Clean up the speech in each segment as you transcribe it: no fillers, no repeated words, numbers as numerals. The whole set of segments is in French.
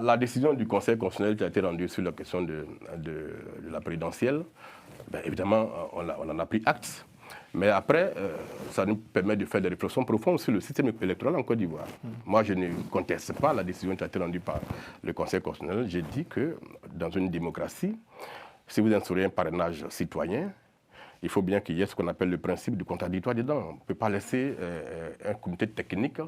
la décision du Conseil constitutionnel qui a été rendue sur la question de la présidentielle, ben, évidemment, on en a pris acte. Mais après, ça nous permet de faire des réflexions profondes sur le système électoral en Côte d'Ivoire. Moi, je ne conteste pas la décision qui a été rendue par le Conseil constitutionnel. J'ai dit que dans une démocratie, si vous instaurez un parrainage citoyen, il faut bien qu'il y ait ce qu'on appelle le principe du contradictoire dedans. On ne peut pas laisser un comité technique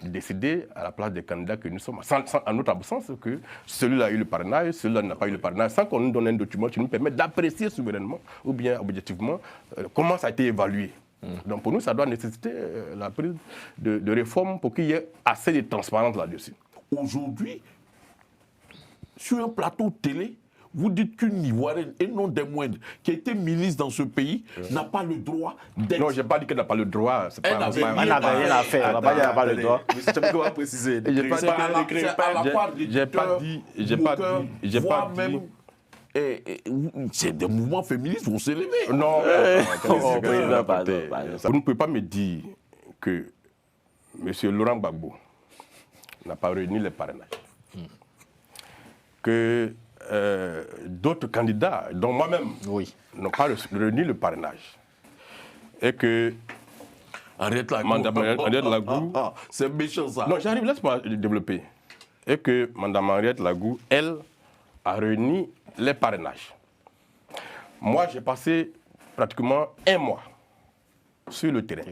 décider à la place des candidats que nous sommes, en notre absence, que celui-là a eu le parrainage, celui-là n'a pas eu le parrainage, sans qu'on nous donne un document qui nous permet d'apprécier souverainement ou bien objectivement comment ça a été évalué. Donc pour nous, ça doit nécessiter la prise de réformes pour qu'il y ait assez de transparence là-dessus. Aujourd'hui, sur un plateau télé, vous dites qu'une Ivoirienne, et non des moindres, qui a été ministre dans ce pays, n'a pas le droit d'être... Non, je n'ai pas dit qu'elle n'a pas le droit. Elle n'avait rien à faire. Elle n'a pas le droit. Mais c'est ce qu'on va préciser. J'ai pas dit. C'est des mouvements féministes vont s'élever. Non, vous ne pouvez pas me dire que M. Laurent Gbagbo n'a pas réuni les parrainages. Que d'autres candidats, dont moi-même, n'ont pas réuni le parrainage. Et que Henriette Lagou... c'est méchant ça. Non, j'arrive, laisse-moi développer. Et que Mme Henriette Lagou, elle, a réuni les parrainages. Moi, j'ai passé pratiquement un mois sur le terrain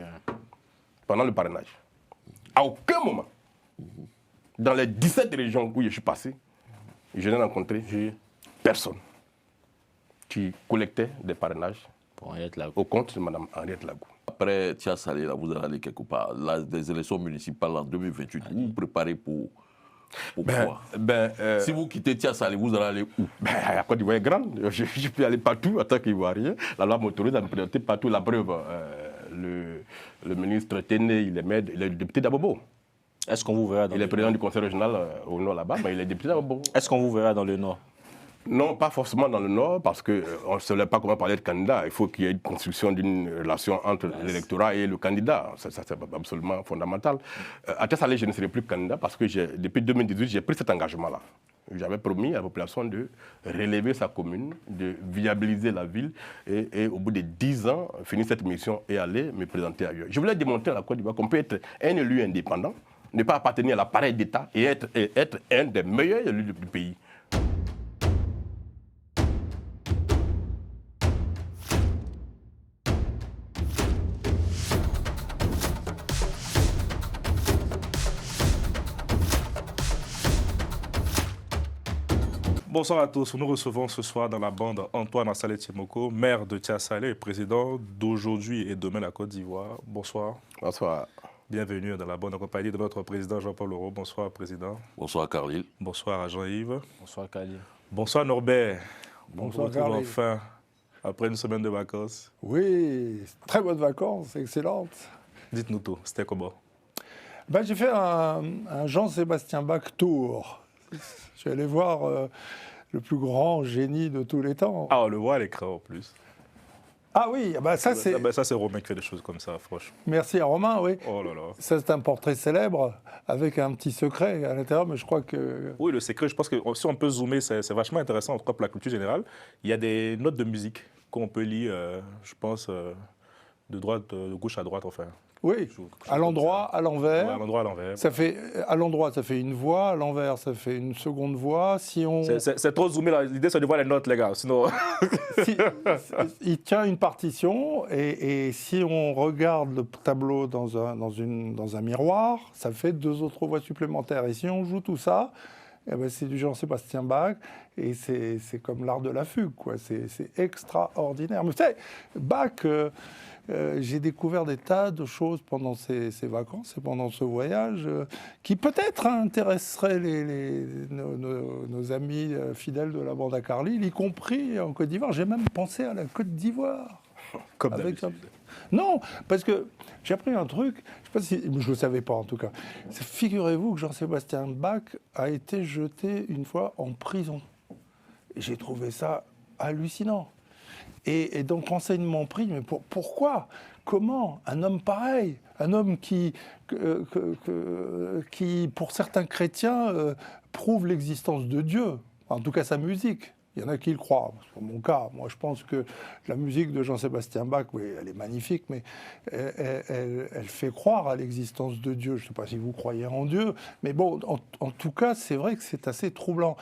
pendant le parrainage. À aucun moment, dans les 17 régions où je suis passé, je n'ai rencontré personne qui collectait des parrainages au compte de Mme Henriette Lagou. Après Tia Salé, là, vous allez aller quelque part. Là, des élections municipales en 2028, vous vous préparez pour quoi? Si vous quittez Tia Salé, vous allez aller où? La Côte d'Ivoire est grande. Je peux aller partout en tant qu'Ivoirien. La loi m'autorise à me présenter partout. La preuve, le ministre Téné, il est député d'Abobo. Est-ce qu'on vous verra dans Il est président du conseil régional au nord là-bas, mais il est député d'Abobo. Est-ce qu'on vous verra dans le nord? Non, pas forcément dans le nord, parce qu'on ne sait pas comment parler de candidat. Il faut qu'il y ait une construction d'une relation entre l'électorat et le candidat. Ça c'est absolument fondamental. À Tia Salé, je ne serai plus candidat parce que depuis 2018, j'ai pris cet engagement-là. J'avais promis à la population de relever sa commune, de viabiliser la ville et au bout de 10 ans, finir cette mission et aller me présenter ailleurs. Je voulais démontrer à la Côte d'Ivoire qu'on peut être un élu indépendant, ne pas appartenir à l'appareil d'État et être un des meilleurs élus du pays. Bonsoir à tous. Nous recevons ce soir dans la bande Antoine Assalé Tiemoko, maire de Tia Salé et président d'aujourd'hui et demain la Côte d'Ivoire. Bonsoir. Bonsoir. Bienvenue dans la bande en compagnie de notre président Jean-Paul Leroux. Bonsoir, président. Bonsoir, Carlyle. Bonsoir à Jean-Yves. Bonsoir, Carlyle. Bonsoir, Norbert. Bonsoir, Carlyle. Enfin, après une semaine de vacances. Oui, très bonnes vacances, excellentes. Dites-nous tout, c'était comment? J'ai fait un Jean-Sébastien Bach tour. Je suis allé voir le plus grand génie de tous les temps. Ah, on le voit à l'écran en plus. Ah oui, ça c'est... Ça c'est Romain qui fait des choses comme ça, franchement. Merci à Romain, oui. Oh là là. Ça c'est un portrait célèbre avec un petit secret à l'intérieur, mais je crois que... Oui, le secret, je pense que si on peut zoomer, c'est vachement intéressant, en tout cas pour la culture générale. Il y a des notes de musique qu'on peut lire, je pense, de gauche à droite, enfin. Oui, à l'endroit, à l'envers. Ouais, à l'endroit, à l'envers. À l'endroit, ça fait une voix, à l'envers, ça fait une seconde voix. Si on... C'est trop zoomé, là. L'idée, c'est de voir les notes, les gars, sinon... Il tient une partition, et si on regarde le tableau dans un miroir, ça fait 2 autres voix supplémentaires. Et si on joue tout ça, c'est du Jean-Sébastien Bach, et c'est comme l'art de la fugue, quoi. C'est extraordinaire. Mais vous savez, Bach... j'ai découvert des tas de choses pendant ces vacances et pendant ce voyage qui peut-être intéresseraient nos amis fidèles de la bande à Carlyle, y compris en Côte d'Ivoire. J'ai même pensé à la Côte d'Ivoire. Comme d'habitude. Non, parce que j'ai appris un truc, je ne sais pas si, je ne le savais pas en tout cas. Figurez-vous que Jean-Sébastien Bach a été jeté une fois en prison. Et j'ai trouvé ça hallucinant. Et donc, renseignement pris, mais pourquoi? Comment un homme pareil, un homme qui pour certains chrétiens, prouve l'existence de Dieu, en tout cas sa musique. Il y en a qui le croient. Pour mon cas, moi je pense que la musique de Jean-Sébastien Bach, oui, elle est magnifique, mais elle fait croire à l'existence de Dieu. Je ne sais pas si vous croyez en Dieu, mais bon, en tout cas, c'est vrai que c'est assez troublant.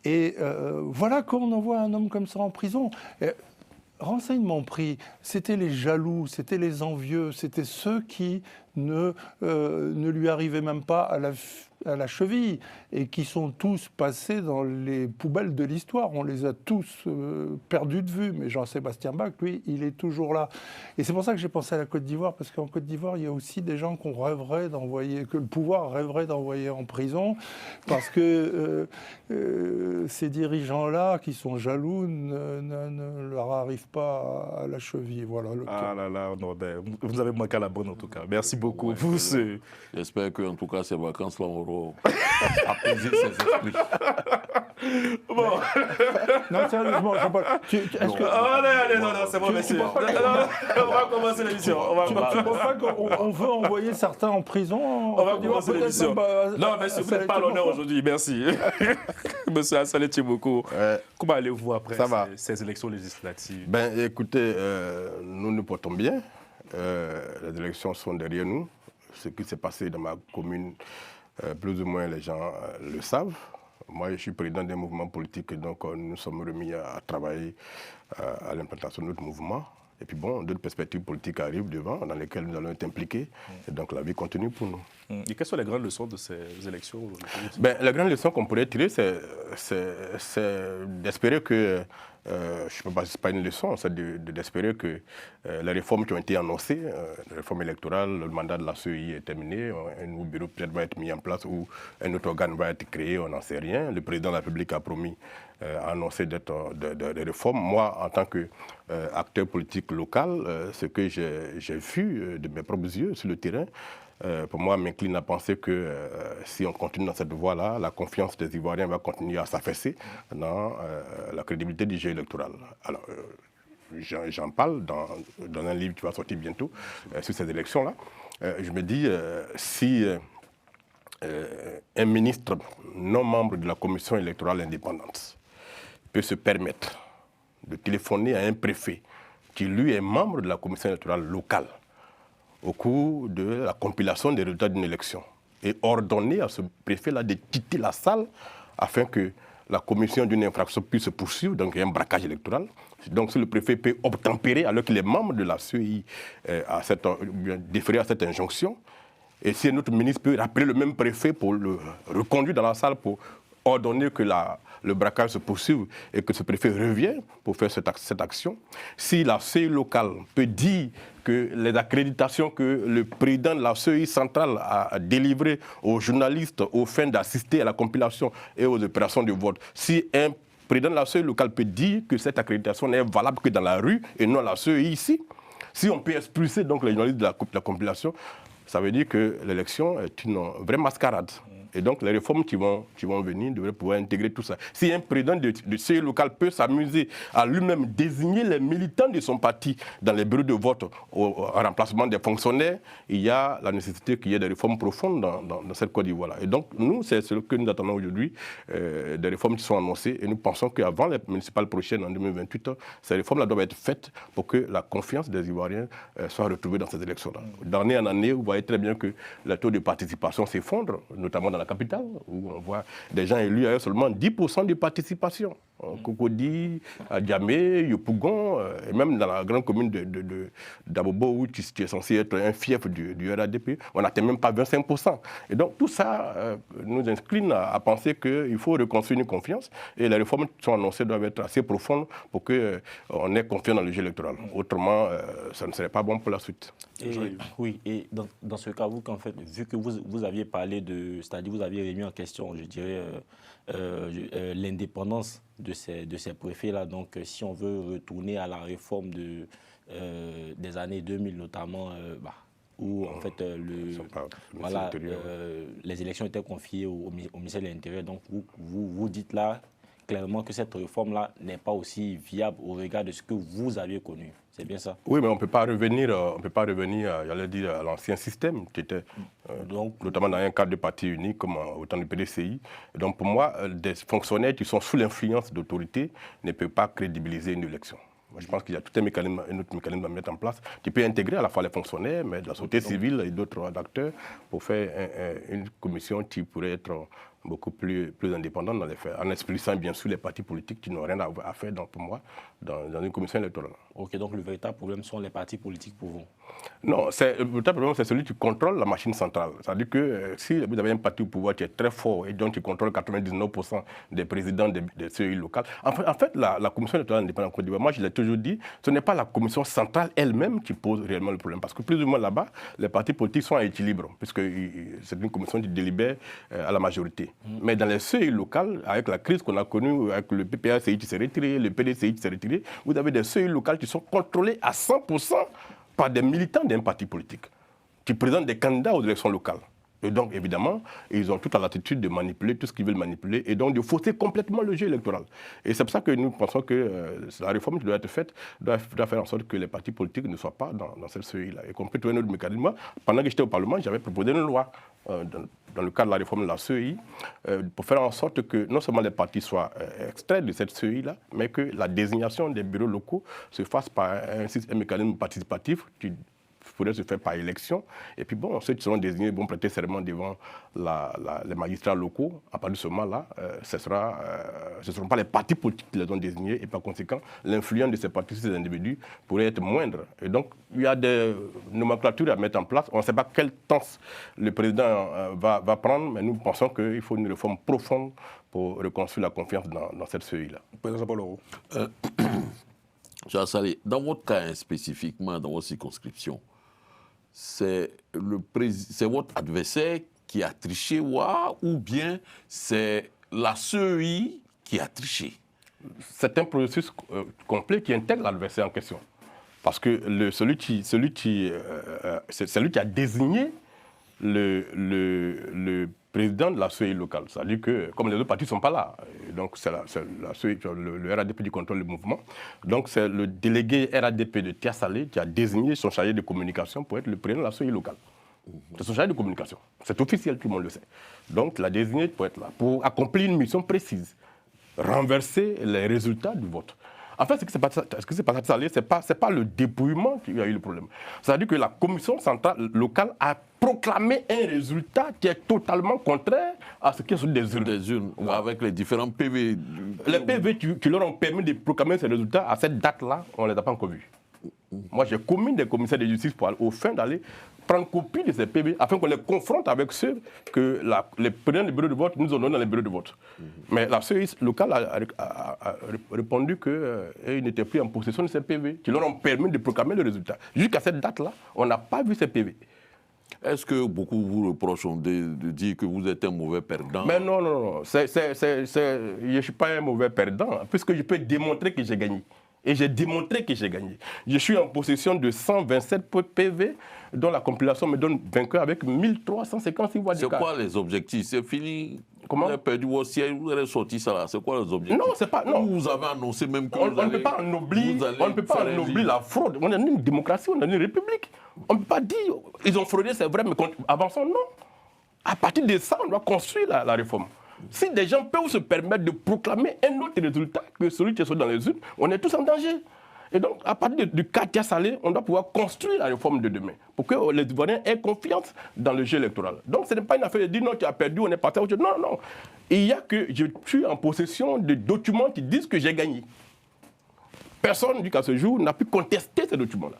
Et voilà qu'on envoie un homme comme ça en prison. Renseignement pris, c'était les jaloux, c'était les envieux, c'était ceux qui ne lui arrivaient même pas à la cheville et qui sont tous passés dans les poubelles de l'histoire. On les a tous perdus de vue, mais Jean-Sébastien Bach, lui, il est toujours là. Et c'est pour ça que j'ai pensé à la Côte d'Ivoire, parce qu'en Côte d'Ivoire, il y a aussi des gens que le pouvoir rêverait d'envoyer en prison, parce que ces dirigeants-là, qui sont jaloux, ne leur arrivent pas à la cheville. Voilà. Ah là là, non, ben, vous avez manqué à la bonne en tout cas. Merci beaucoup pour ce... J'espère qu'en tout cas, ces vacances-là auront apaisé ses esprits. Bon. Non, sérieusement, Jean-Paul, Allez, non, c'est bon, merci. On va commencer l'émission. Tu ne penses pas qu'on veut envoyer certains en prison? On va commencer l'émission. Non, mais vous n'êtes pas à l'honneur aujourd'hui, merci. Monsieur Assalé Tchiboko, comment allez-vous après ces élections législatives? Ben, écoutez, nous nous portons bien. Les élections sont derrière nous. Ce qui s'est passé dans ma commune, plus ou moins les gens le savent. Moi, je suis président d'un mouvement politique, donc nous sommes remis à travailler à l'implantation de notre mouvement. Et puis bon, d'autres perspectives politiques arrivent devant, dans lesquelles nous allons être impliqués. Et donc la vie continue pour nous. Et quelles sont les grandes leçons de ces élections? La grande leçon qu'on pourrait tirer, c'est d'espérer que, je ne sais pas si ce n'est pas une leçon, c'est d'espérer que les réformes qui ont été annoncées, la réforme électorale, le mandat de la CEI est terminé, un nouveau bureau peut-être va être mis en place ou un autre organe va être créé, on n'en sait rien. Le président de la République a promis, a annoncé des réformes. Moi, en tant qu'acteur politique local, ce que j'ai vu de mes propres yeux sur le terrain, pour moi, m'incline à penser que si on continue dans cette voie-là, la confiance des Ivoiriens va continuer à s'affaisser dans la crédibilité du jeu électoral. Alors, j'en parle dans un livre qui va sortir bientôt sur ces élections-là. Je me dis, si un ministre non membre de la commission électorale indépendante peut se permettre de téléphoner à un préfet qui, lui, est membre de la commission électorale locale, au cours de la compilation des résultats d'une élection et ordonner à ce préfet-là de quitter la salle afin que la commission d'une infraction puisse se poursuivre, donc il y a un braquage électoral. Donc si le préfet peut obtempérer alors qu'il est membre de la CEI déférer à cette injonction, et si un autre ministre peut rappeler le même préfet pour le reconduire dans la salle pour ordonner que le braquage se poursuive et que ce préfet revienne pour faire cette action. Si la CEI locale peut dire que les accréditations que le président de la CEI centrale a délivrées aux journalistes aux fins d'assister à la compilation et aux opérations de vote, si un président de la CEI locale peut dire que cette accréditation n'est valable que dans la rue et non à la CEI ici, si on peut expulser donc les journalistes de la compilation, ça veut dire que l'élection est une vraie mascarade. Et donc, les réformes qui vont venir devraient pouvoir intégrer tout ça. Si un président de CEI local peut s'amuser à lui-même désigner les militants de son parti dans les bureaux de vote au remplacement des fonctionnaires, il y a la nécessité qu'il y ait des réformes profondes dans cette Côte d'Ivoire-là. Et donc, nous, c'est ce que nous attendons aujourd'hui, des réformes qui sont annoncées. Et nous pensons qu'avant les municipales prochaines, en 2028, ces réformes-là doivent être faites pour que la confiance des Ivoiriens soit retrouvée dans ces élections-là. D'année en année, vous voyez très bien que le taux de participation s'effondre, notamment dans la capitale, où on voit des gens élus avec seulement 10% de participation. Cocody, Djamé, Yopougon, et même dans la grande commune d'Abobo, où tu es censé être un fief du RADP, on n'atteint même pas 25%. Et donc tout ça nous incline à penser qu'il faut reconstruire une confiance, et les réformes qui sont annoncées doivent être assez profondes pour qu'on ait confiance dans le jeu électoral. Autrement, ça ne serait pas bon pour la suite. Oui, et dans ce cas, en fait, vu que vous aviez parlé c'est-à-dire vous aviez remis en question, je dirais, l'indépendance de ces préfets-là. Donc, si on veut retourner à la réforme des années 2000, notamment, où en fait les élections étaient confiées au ministère de l'Intérieur. Donc, vous dites là clairement que cette réforme-là n'est pas aussi viable au regard de ce que vous aviez connu. C'est bien ça? Oui, mais on ne peut pas revenir, j'allais dire, à l'ancien système qui était notamment dans un cadre de parti unique comme au temps du PDCI. Et donc pour moi, des fonctionnaires qui sont sous l'influence d'autorité ne peuvent pas crédibiliser une élection. Moi, je pense qu'il y a tout un autre mécanisme à mettre en place qui peut intégrer à la fois les fonctionnaires, mais de la société civile et d'autres acteurs pour faire une commission qui pourrait être beaucoup plus indépendante dans les faits, en expulsant bien sûr les partis politiques qui n'ont rien à faire, pour moi, dans une commission électorale. Ok, donc le véritable problème sont les partis politiques pour vous? Non, le véritable problème, c'est celui qui contrôle la machine centrale. C'est-à-dire que si vous avez un parti au pouvoir qui est très fort et donc qui contrôle 99% des présidents des CEI locales, en fait la commission électorale indépendante en Côte d'Ivoire, moi je l'ai toujours dit, ce n'est pas la commission centrale elle-même qui pose réellement le problème. Parce que plus ou moins là-bas, les partis politiques sont à équilibre, puisque c'est une commission qui délibère à la majorité. Mais dans les CEI locales, avec la crise qu'on a connue, avec le PPA-CI qui s'est retiré, le PDCI qui s'est retiré, vous avez des CEI locales qui sont contrôlées à 100% par des militants d'un parti politique qui présentent des candidats aux élections locales. Et donc, évidemment, ils ont toute la latitude de manipuler tout ce qu'ils veulent manipuler et donc de fausser complètement le jeu électoral. Et c'est pour ça que nous pensons que la réforme qui doit être faite doit faire en sorte que les partis politiques ne soient pas dans cette CEI-là. Et qu'on peut trouver un autre mécanisme. Pendant que j'étais au Parlement, j'avais proposé une loi dans le cadre de la réforme de la CEI pour faire en sorte que non seulement les partis soient extraits de cette CEI-là, mais que la désignation des bureaux locaux se fasse par un mécanisme participatif qui pourrait se faire par élection. Et puis bon, ceux qui seront désignés vont prêter serment devant les magistrats locaux. À partir de ce moment-là, ce ne seront pas les partis politiques qui les ont désignés. Et par conséquent, l'influence de ces partis, ces individus, pourrait être moindre. Et donc, il y a des nomenclatures à mettre en place. On ne sait pas quel temps le président va prendre, mais nous pensons qu'il faut une réforme profonde pour reconstruire la confiance dans cette CEI-là. Président Paul Oro. Charles Salé, dans votre cas spécifiquement, dans votre circonscription, c'est votre adversaire qui a triché ou bien c'est la CEI qui a triché? C'est un processus complet qui intègre l'adversaire en question. Parce que celui qui a désigné le président de la CEI locale. C'est-à-dire que, comme les autres partis ne sont pas là, donc c'est la CEI, le RADP du contrôle du mouvement, donc c'est le délégué RADP de Tia Salé qui a désigné son chargé de communication pour être le président de la CEI locale. C'est son chargé de communication. C'est officiel, tout le monde le sait. Donc, il l'a désigné pour être là, pour accomplir une mission précise, renverser les résultats du vote. En fait, ce qui s'est passé à Salé, ce n'est pas le dépouillement qui a eu le problème. C'est-à-dire que la commission centrale locale a proclamé un résultat qui est totalement contraire à ce qui est sur des urnes. Des urnes, avec les différents PV. Les PV qui leur ont permis de proclamer ces résultats, à cette date-là, on ne les a pas encore vus. Moi, j'ai commis des commissaires de justice pour aller, au fin d'aller prendre copie de ces PV afin qu'on les confronte avec ceux que les présidents des bureaux de vote nous ont donnés dans les bureaux de vote. Mais la CEI locale a répondu qu'ils n'étaient plus en possession de ces PV, qui leur ont permis de proclamer le résultat. Jusqu'à cette date-là, on n'a pas vu ces PV. Est-ce que beaucoup vous reprochent de dire que vous êtes un mauvais perdant? Mais non. Je ne suis pas un mauvais perdant, puisque je peux démontrer que j'ai gagné. Et j'ai démontré que j'ai gagné. Je suis en possession de 127 PV, dont la compilation me donne vainqueur avec 1356 voix d'écart. C'est quoi les objectifs? C'est fini? Comment? Vous avez perdu votre siège, vous avez sorti ça là. C'est quoi les objectifs? Non, c'est pas. Non. Vous avez annoncé même que on ne peut pas ennoblir la fraude. On est une démocratie, on est une république. On ne peut pas dire, ils ont fraudé, c'est vrai, mais avançons, non. À partir de ça, on doit construire la réforme. Si des gens peuvent se permettre de proclamer un autre résultat que celui qui est dans les urnes, on est tous en danger. Et donc, à partir du cas Tia Salé, on doit pouvoir construire la réforme de demain pour que les Ivoiriens aient confiance dans le jeu électoral. Donc, ce n'est pas une affaire de dire non, tu as perdu, on est parti à autre chose. Non. Il y a que je suis en possession de documents qui disent que j'ai gagné. Personne, jusqu'à ce jour, n'a pu contester ces documents-là.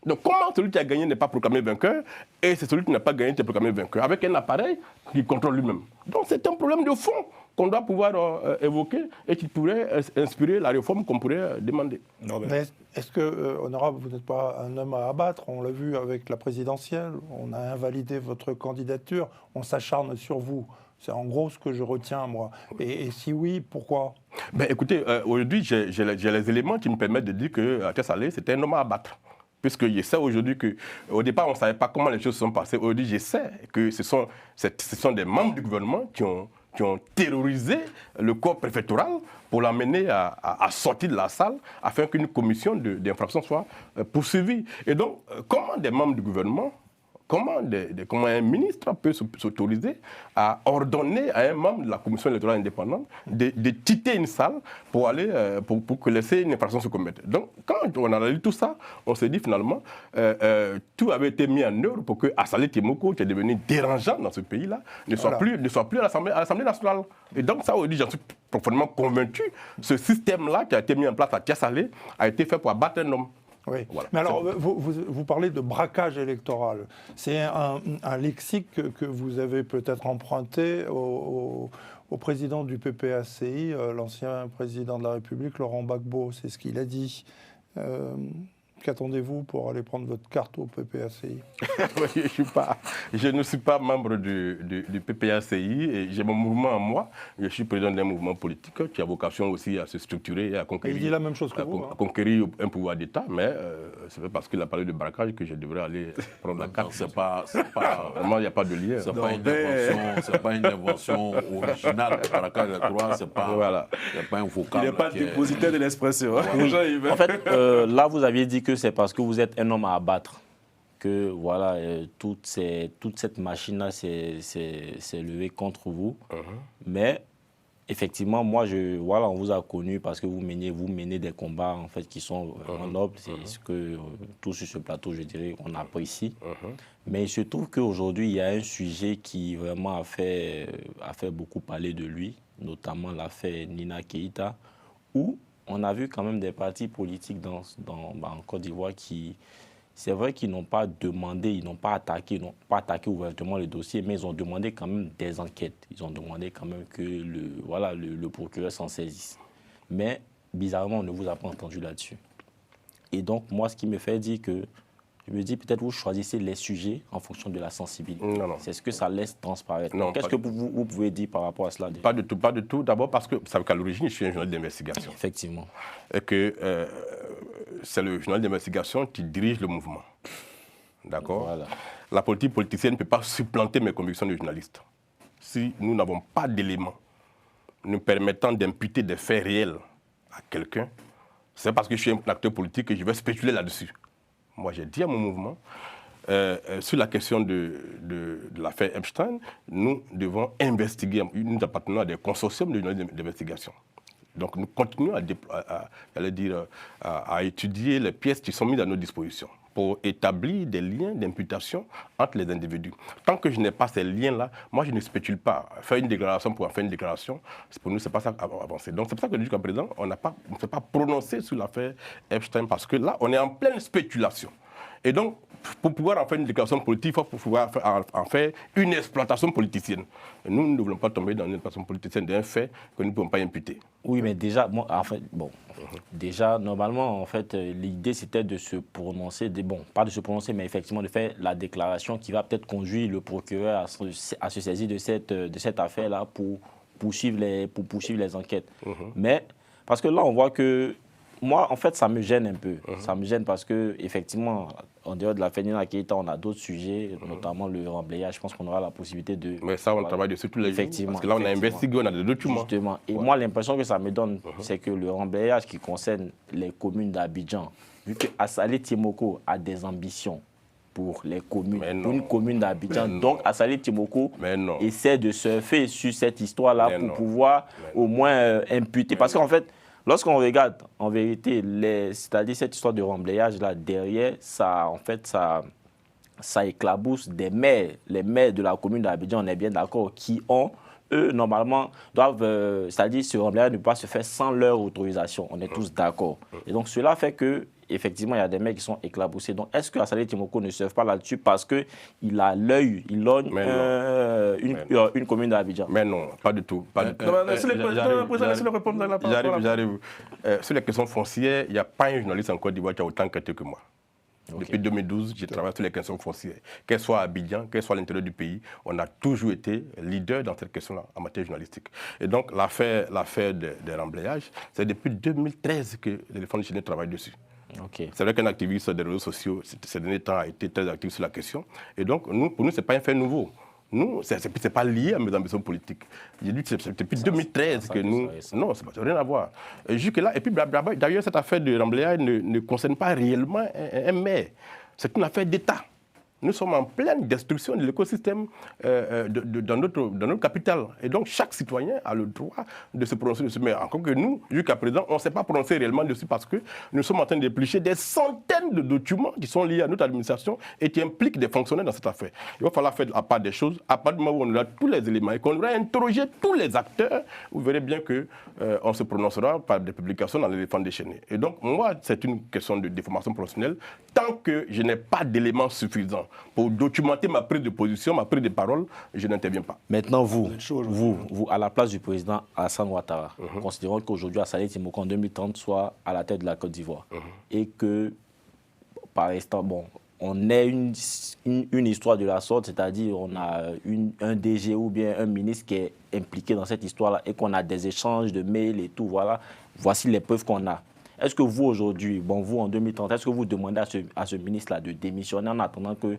Donc, comment celui qui a gagné n'est pas proclamé vainqueur et c'est celui qui n'a pas gagné qui est proclamé vainqueur avec un appareil qui contrôle lui-même. Donc, c'est un problème de fond qu'on doit pouvoir évoquer et qui pourrait inspirer la réforme qu'on pourrait demander. Mais est-ce que, honorable, vous n'êtes pas un homme à abattre? On l'a vu avec la présidentielle, on a invalidé votre candidature, on s'acharne sur vous. C'est en gros ce que je retiens, moi. Et si oui, pourquoi? Écoutez, aujourd'hui, j'ai les éléments qui me permettent de dire que Tia Salé, c'était un homme à abattre. Puisque je sais aujourd'hui qu'au départ, on ne savait pas comment les choses se sont passées. Aujourd'hui, je sais que ce sont des membres du gouvernement qui qui ont terrorisé le corps préfectoral pour l'amener à sortir de la salle afin qu'une commission d'infraction soit poursuivie. Et donc, comment des membres du gouvernement, comment un ministre peut s'autoriser à ordonner à un membre de la commission électorale indépendante de quitter une salle pour aller pour que laisser une infraction se commettre. Donc, quand on a lu tout ça, on s'est dit finalement, tout avait été mis en œuvre pour que Assalé Timoko, qui est devenu dérangeant dans ce pays-là, ne soit plus à l'Assemblée nationale. Et donc, ça, j'en suis profondément convaincu. Ce système-là qui a été mis en place à Tiassalé a été fait pour abattre un homme. Oui. Voilà. Mais alors, vous parlez de braquage électoral. C'est un lexique que vous avez peut-être emprunté au président du PPACI, l'ancien président de la République, Laurent Gbagbo. C'est ce qu'il a dit. Qu'attendez-vous pour aller prendre votre carte au PPACI? Je ne suis pas membre du PPACI et j'ai mon mouvement en moi. Je suis président d'un mouvement politique qui a vocation aussi à se structurer et à conquérir. Il dit la même chose que vous. À conquérir un pouvoir d'État, mais c'est pas parce qu'il a parlé de braquage que je devrais aller prendre la carte. C'est pas vraiment, il n'y a pas de lien. C'est pas une invention originale. Le braquage électoral, c'est pas un vocable. Il n'est pas dépositaire de l'expression. Oui. En fait, là, vous aviez dit que c'est parce que vous êtes un homme à abattre que voilà, toute cette machine-là s'est levée contre vous. Mais effectivement, moi, on vous a connu parce que vous menez des combats en fait, qui sont nobles. C'est ce que tout sur ce plateau, je dirais, on apprécie. Mais il se trouve qu'aujourd'hui, il y a un sujet qui vraiment a fait beaucoup parler de lui, notamment l'affaire Nina Keïta, où on a vu quand même des partis politiques en Côte d'Ivoire qui, c'est vrai qu'ils n'ont pas demandé, ils n'ont pas attaqué ouvertement le dossier, mais ils ont demandé quand même des enquêtes. Ils ont demandé quand même que le procureur s'en saisisse. Mais bizarrement, on ne vous a pas entendu là-dessus. Et donc, moi, ce qui me fait dire que, je me dis peut-être vous choisissez les sujets en fonction de la sensibilité. Non. C'est ce que ça laisse transparaître. Qu'est-ce que vous pouvez dire par rapport à cela? Pas du tout. D'abord parce que, vous savez qu'à l'origine, je suis un journaliste d'investigation. Effectivement. Et que c'est le journal d'investigation qui dirige le mouvement. D'accord? Voilà. La politique politicienne ne peut pas supplanter mes convictions de journaliste. Si nous n'avons pas d'éléments nous permettant d'imputer des faits réels à quelqu'un, c'est parce que je suis un acteur politique que je vais spéculer là-dessus. Moi, j'ai dit à mon mouvement, sur la question de l'affaire Epstein, nous devons investiguer. Nous appartenons à des consortiums de journalistes d'investigation. Donc, nous continuons à étudier les pièces qui sont mises à notre disposition pour établir des liens d'imputation entre les individus. Tant que je n'ai pas ces liens-là, moi, je ne spécule pas. Faire une déclaration pour en faire une déclaration, pour nous, ce n'est pas ça avancer. Donc, c'est pour ça que jusqu'à présent, on ne s'est pas prononcé sur l'affaire Epstein, parce que là, on est en pleine spéculation. Et donc, pour pouvoir en faire une déclaration politique, il faut pouvoir en faire une exploitation politicienne. Et nous ne voulons pas tomber dans une exploitation politicienne d'un fait que nous ne pouvons pas imputer. Oui, mais déjà, déjà, normalement, en fait, l'idée, c'était de se prononcer, pas de se prononcer, mais effectivement de faire la déclaration qui va peut-être conduire le procureur à se saisir de cette affaire-là pour poursuivre les enquêtes. Mais, parce que là, on voit que, moi, en fait, ça me gêne un peu. Ça me gêne parce que, effectivement, en dehors de la Nina Keïta, on a d'autres sujets, notamment le remblayage. Je pense qu'on aura la possibilité de... Mais ça, on travaille dessus tous les jours. Parce que là, on a investigué, on a des documents. Justement. Et moi, l'impression que ça me donne, c'est que le remblayage qui concerne les communes d'Abidjan, vu que Assalé Timoko a des ambitions pour les communes, pour une commune d'Abidjan. Donc, Assalé Timoko essaie de surfer sur cette histoire-là pour pouvoir au moins imputer. Parce qu'en fait, lorsqu'on regarde, en vérité, c'est-à-dire cette histoire de remblayage là derrière, ça éclabousse des maires, les maires de la commune d'Abidjan, on est bien d'accord, qui ont, eux, normalement, doivent, c'est-à-dire ce remblayage ne peut pas se faire sans leur autorisation. On est tous d'accord. Et donc, cela fait que, effectivement, il y a des maires qui sont éclaboussés. Donc, est-ce que Assalé Timoko ne surfe pas là-dessus parce qu'il a l'œil, il logne une commune d'Abidjan? Mais non, pas du tout. Laissez-le répondre dans la parole. J'arrive. Sur les questions foncières, il n'y a pas un journaliste en Côte d'Ivoire qui a autant enquêté que moi. Depuis 2012, je travaille sur les questions foncières. Qu'elles soient à Abidjan, qu'elles soient à l'intérieur du pays, on a toujours été leader dans cette question-là en matière journalistique. Et donc, l'affaire des remblayages, c'est depuis 2013 que l'éléphant du Chénet travaille dessus. C'est vrai qu'un activiste des réseaux sociaux, ces derniers temps, a été très actif sur la question. Et donc, pour nous, ce n'est pas un fait nouveau. nous, ce n'est pas lié à mes ambitions politiques. J'ai dit que c'est depuis 2013 que nous... Non, ça n'a rien à voir. Jusque-là, et puis d'ailleurs, cette affaire de Rambléa ne concerne pas réellement un maire. C'est une affaire d'État. Nous sommes en pleine destruction de l'écosystème dans notre capitale. Et donc, chaque citoyen a le droit de se prononcer dessus. Mais encore que nous, jusqu'à présent, on ne s'est pas prononcé réellement dessus parce que nous sommes en train d'éplucher des centaines de documents qui sont liés à notre administration et qui impliquent des fonctionnaires dans cette affaire. Il va falloir faire à part des choses, à part du moment où on a tous les éléments et qu'on aura interrogé tous les acteurs, vous verrez bien qu'on se prononcera par des publications dans l'éléphant déchaîné. Et donc, moi, c'est une question de déformation professionnelle. Tant que je n'ai pas d'éléments suffisants pour documenter ma prise de position, ma prise de parole, je n'interviens pas. Maintenant, vous, à la place du président Alassane Ouattara, considérons qu'aujourd'hui, Assane Timoco, en 2030, soit à la tête de la Côte d'Ivoire. Et que, par instant, bon, on ait une histoire de la sorte, c'est-à-dire on a un DG ou bien un ministre qui est impliqué dans cette histoire-là et qu'on a des échanges de mails et tout, voilà. Voici les preuves qu'on a. Est-ce que vous, aujourd'hui, bon, vous, en 2030, est-ce que vous demandez à ce ministre-là de démissionner en attendant que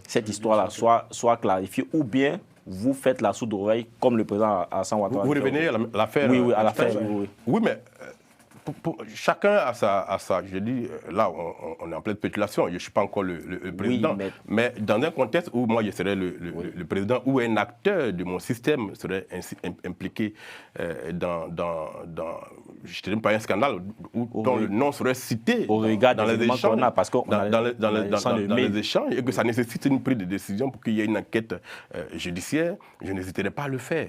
cette histoire-là soit clarifiée, ou bien vous faites la sourde oreille comme le président Alassane Ouattara? Vous revenez à l'affaire? Oui, à l'affaire, oui. Oui, mais chacun a sa... Je dis, là, on est en pleine spéculation. Je ne suis pas encore le président. Oui, mais dans un contexte où moi, je serais le président, où un acteur de mon système serait impliqué dans je ne dirais pas un scandale, dont le nom serait cité dans les échanges, dans les échanges, et que ça nécessite une prise de décision pour qu'il y ait une enquête judiciaire, je n'hésiterai pas à le faire.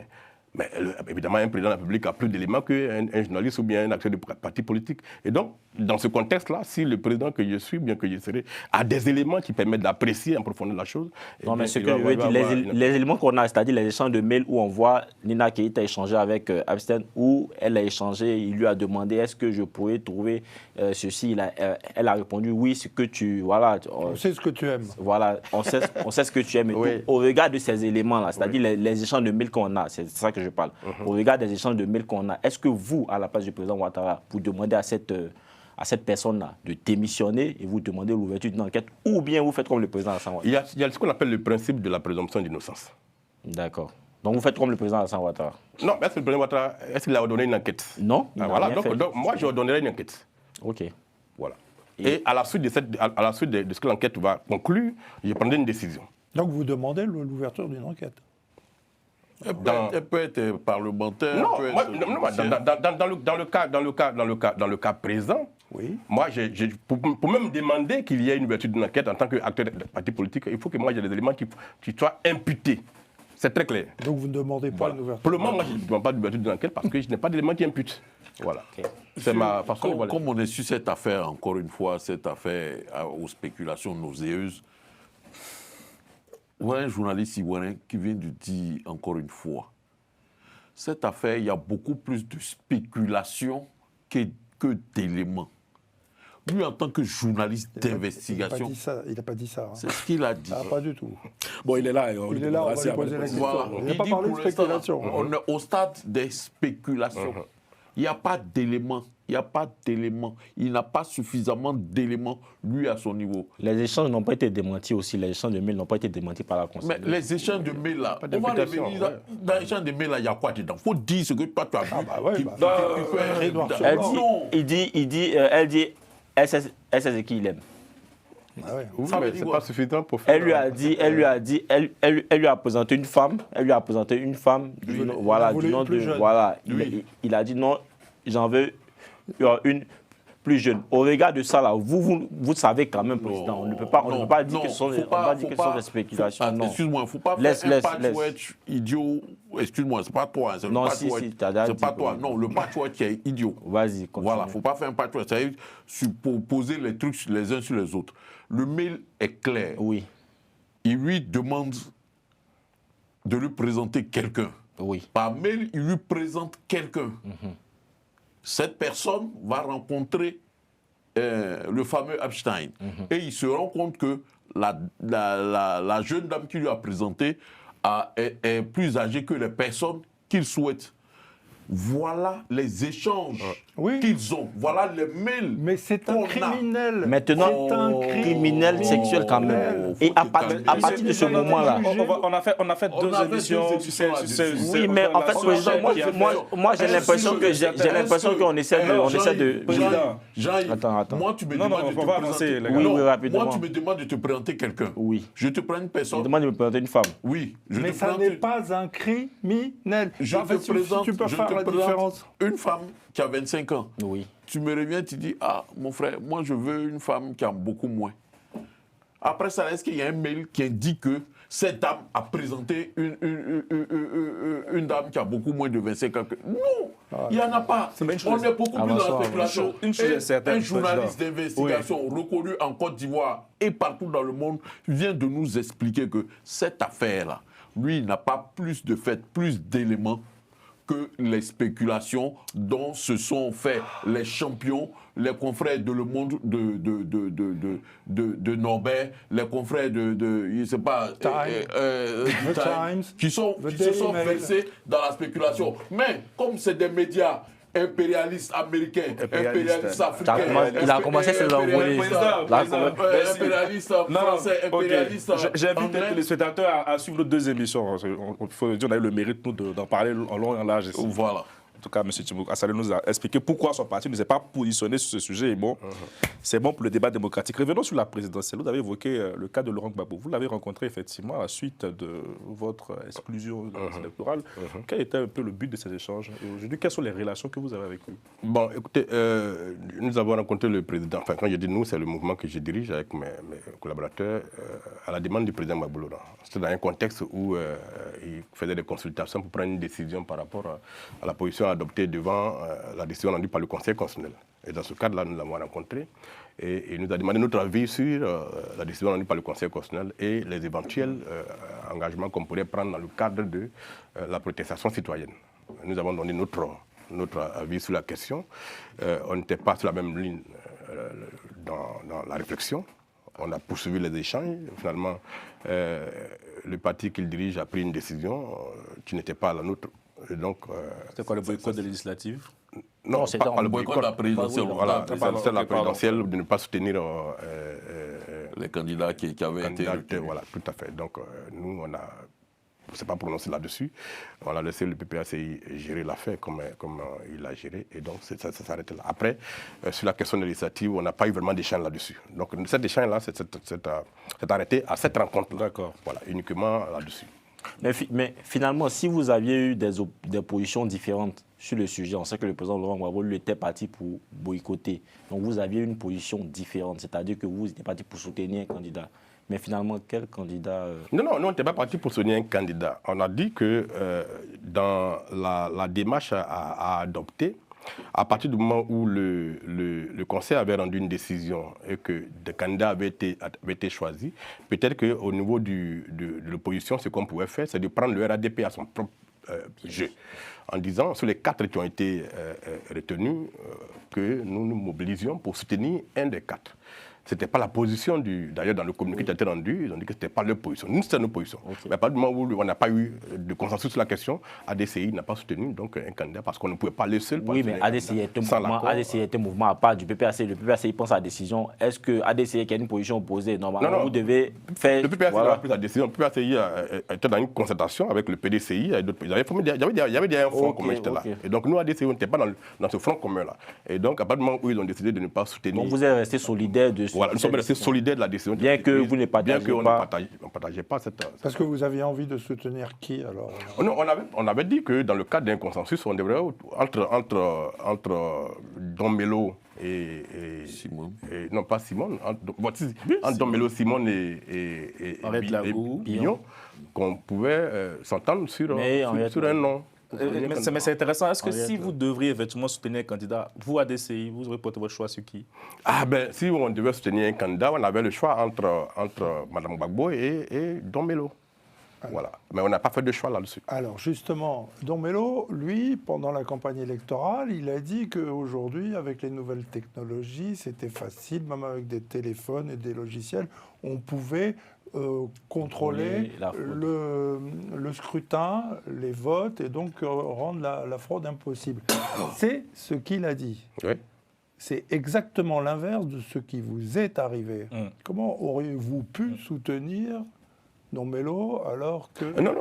Mais évidemment, un président de la République a plus d'éléments qu'un journaliste ou bien un acteur de parti politique. Et donc, dans ce contexte-là, si le président que je suis, bien que je serai, a des éléments qui permettent d'apprécier en profondeur la chose... Non, mais ce que je veux dire, les éléments qu'on a, c'est-à-dire les échanges de mails où on voit Nina Keïta échanger avec Epstein, où elle a échangé, il lui a demandé est-ce que je pourrais trouver ceci. Elle a répondu oui, ce que tu... Voilà, on sait ce que tu aimes. Voilà, on sait ce que tu aimes. Et oui. Au regard de ces éléments-là, c'est-à-dire les échanges de mails qu'on a, c'est ça que je parle. Au regard des échanges de mails qu'on a, est-ce que vous, à la place du président Ouattara, vous demandez à cette personne-là de démissionner et vous demandez l'ouverture d'une enquête, ou bien vous faites comme le président Alassane Ouattara? Il y a ce qu'on appelle le principe de la présomption d'innocence. D'accord. Donc vous faites comme le président Alassane Ouattara? Non, mais est-ce que le président Ouattara, est-ce qu'il a ordonné une enquête? Non. Voilà, donc moi je ordonnerai une enquête. Ok. Voilà. Et à la suite de ce que l'enquête va conclure, je prendrai une décision. Donc vous demandez l'ouverture d'une enquête? Elle peut être parlementaire. Non, dans le cas présent, oui. Moi, pour même demander qu'il y ait une ouverture d'une enquête en tant qu'acteur de parti politique, il faut que moi j'ai des éléments qui soient imputés. C'est très clair. Donc vous ne demandez pas une ouverture? Pour le moment, moi je ne demande pas d'ouverture d'une enquête parce que je n'ai pas d'éléments qui imputent. Voilà. Okay. C'est ma façon. Comme on est sur cette affaire, encore une fois, cette affaire aux spéculations nauséeuses, voilà un journaliste ivoirien qui vient de dire encore une fois, cette affaire, il y a beaucoup plus de spéculation que d'éléments. Lui, en tant que journaliste d'investigation... Il n'a pas dit ça. Hein. C'est ce qu'il a dit. Ah, pas du tout. Bon, il est là. On lui poser la question. Voilà. Il n'a pas parlé de spéculation. On est au stade des spéculations. Il n'y a pas d'éléments. Il n'y a pas d'éléments. Il n'a pas suffisamment d'éléments, lui, à son niveau. Les échanges n'ont pas été démentis aussi. Les échanges de mails n'ont pas été démentis par la Conseil. Mais les échanges de mails, là, on va revenir dans les échanges de mails, là, il y a quoi dedans? Il faut dire ce que toi, tu as vu. Elle dit, elle sait qui il aime. Ah ouais. Oui, mais c'est pas suffisant pour faire... Elle lui a présenté une femme. Elle lui a présenté une femme. Voilà, du nom de... Voilà. Il a dit non, j'en veux une plus jeune. Au regard de ça, là, vous savez quand même, président, on ne peut pas dire que ce sont des spéculations. Excuse-moi, il ne faut pas faire un patchwork idiot. Excuse-moi, c'est pas toi. C'est pas toi. Non, le patchwork est idiot. Vas-y, continue. Voilà, il ne faut pas faire un patchwork. C'est pour poser les trucs les uns sur les autres. Le mail est clair. Oui. Il lui demande de lui présenter quelqu'un. Oui. Par mail, il lui présente quelqu'un. Cette personne va rencontrer le fameux Epstein. Et il se rend compte que la jeune dame qui lui a présenté est plus âgée que les personnes qu'il souhaite. Voilà les échanges Oui. qu'ils ont. Voilà les mails. Mais c'est un qu'on a. criminel. Maintenant, c'est un criminel sexuel quand même. Et à partir de ce moment-là... On a fait deux émissions sur ces... Oui, mais en fait, président, moi j'ai l'impression qu'on essaie de... Jean-Yves, Attends. moi tu me Non, demandes on de va te avancer, présenter... les gars. Non, Oui, rapidement. moi tu me demandes de te présenter quelqu'un. Oui. Je te prends une Je personne. demande de me présenter une femme. Oui. Mais ça n'est pas un criminel. Je En fait, te présente, tu peux je faire te la présente différence. une femme qui a 25 ans. Oui. Tu me reviens, tu dis, ah, mon frère, moi je veux une femme qui a beaucoup moins. Après ça, est-ce qu'il y a un mail qui indique que cette dame a présenté une dame qui a beaucoup moins de 25 ans? Non, il n'y en a pas. C'est pas une chose. On est beaucoup plus dans la spéculation. Une chose est certaine, Un journaliste président. d'investigation reconnu en Côte d'Ivoire et partout dans le monde vient de nous expliquer que cette affaire-là, lui, il n'a pas plus de faits, plus d'éléments que les spéculations dont se sont faits les champions, les confrères de Le Monde de Norbert, les confrères je ne sais pas, Times, qui se Daily sont Mail. versés dans la spéculation. Mais comme c'est des médias impérialistes américains, impérialistes africains, Il a commencé à se l'envoyer. impérialistes français, impérialistes J'invite les anglais. téléspectateurs à suivre nos deux émissions. Il faut dire, on a eu le mérite nous, d'en parler en long et en large ici. Voilà. En tout cas, M. Tchimou Assalé nous a expliqué pourquoi son parti ne s'est pas positionné sur ce sujet. Et bon, c'est bon pour le débat démocratique. Revenons sur la présidentielle. Vous avez évoqué le cas de Laurent Gbagbo. Vous l'avez rencontré effectivement à la suite de votre exclusion électorale. Quel était un peu le but de ces échanges? Et aujourd'hui, quelles sont les relations que vous avez avec lui? Bon, écoutez, nous avons rencontré le président, enfin quand je dis nous, c'est le mouvement que je dirige avec mes collaborateurs, à la demande du président Gbagbo Laurent. C'était dans un contexte où il faisait des consultations pour prendre une décision par rapport à la position adoptée devant la décision rendue par le Conseil constitutionnel. Et dans ce cadre-là, nous l'avons rencontré et il nous a demandé notre avis sur la décision rendue par le Conseil constitutionnel et les éventuels engagements qu'on pourrait prendre dans le cadre de la protestation citoyenne. Nous avons donné notre avis sur la question. On n'était pas sur la même ligne dans la réflexion. On a poursuivi les échanges. Finalement, le parti qu'il dirige a pris une décision qui n'était pas la nôtre. Donc, c'est quoi le boycott des législatives? Non, c'était pas le boycott de la présidentielle. Voilà, c'est la présidentielle de ne pas soutenir les candidats qui avaient été retenus. Voilà, tout à fait. Donc, nous, on ne s'est pas prononcé là-dessus. On a laissé le PPACI gérer l'affaire comme il l'a géré. Et donc, ça s'arrête là. Après, sur la question de législative, on n'a pas eu vraiment d'échange là-dessus. Donc, cet échange-là s'est arrêté à cette rencontre-là. D'accord. Voilà, uniquement là-dessus. Mais finalement, si vous aviez eu des positions différentes sur le sujet, on sait que le président Laurent Gbagbo était parti pour boycotter. Donc vous aviez une position différente, c'est-à-dire que vous étiez parti pour soutenir un candidat. Mais finalement, quel candidat Non, on n'était pas parti pour soutenir un candidat. On a dit que dans la démarche à adopter, à partir du moment où le Conseil avait rendu une décision et que des candidats avaient été choisis, peut-être qu'au niveau de l'opposition, ce qu'on pouvait faire, c'est de prendre le RADP à son propre jeu, en disant, sur les 4 qui ont été retenus, que nous nous mobilisions pour soutenir un des 4. Ce n'était pas la position d'ailleurs dans le communiqué qui a été rendu, ils ont dit que ce n'était pas leur position. Nous, c'était notre position. Okay. Mais à partir du moment où on n'a pas eu de consensus sur la question, ADCI n'a pas soutenu donc, un candidat parce qu'on ne pouvait pas le seul. Oui, mais ADCI est un mouvement à part du PPACI. Le PPACI pense à la décision. Est-ce que ADCI qui a une position opposée, normalement, vous devez faire... Le PPACI n'a pas pris la décision. Le PPACI était dans une concertation avec le PDCI et d'autres pays. Il y avait un front commun qui était là. Et donc nous, ADCI, on n'était pas dans ce front commun-là. Et donc, à partir du moment où ils ont décidé de ne pas soutenir... Donc vous êtes resté solidaire de Voilà, nous sommes restés solidaires de la décision. Bien que vous ne partagiez pas cette... Parce que vous aviez envie de soutenir qui, alors? On avait dit que dans le cadre d'un consensus, on devrait, entre Don Melo et Simone. Non, pas Simone. Entre Don Melo, Simone et Bignon, qu'on pouvait s'entendre sur un nom. Mais c'est intéressant. Est-ce que si vous devriez effectivement soutenir un candidat, vous, ADCI, vous aurez porté votre choix sur qui? Ah ben, si on devait soutenir un candidat, on avait le choix entre Mme Gbagbo et Don Melo. Voilà. Mais on n'a pas fait de choix là-dessus. Alors justement, Dombello, lui, pendant la campagne électorale, il a dit qu'aujourd'hui, avec les nouvelles technologies, c'était facile, même avec des téléphones et des logiciels, on pouvait contrôler le scrutin, les votes, et donc rendre la fraude impossible. C'est ce qu'il a dit. Oui. C'est exactement l'inverse de ce qui vous est arrivé. Comment auriez-vous pu soutenir Dombello alors que non,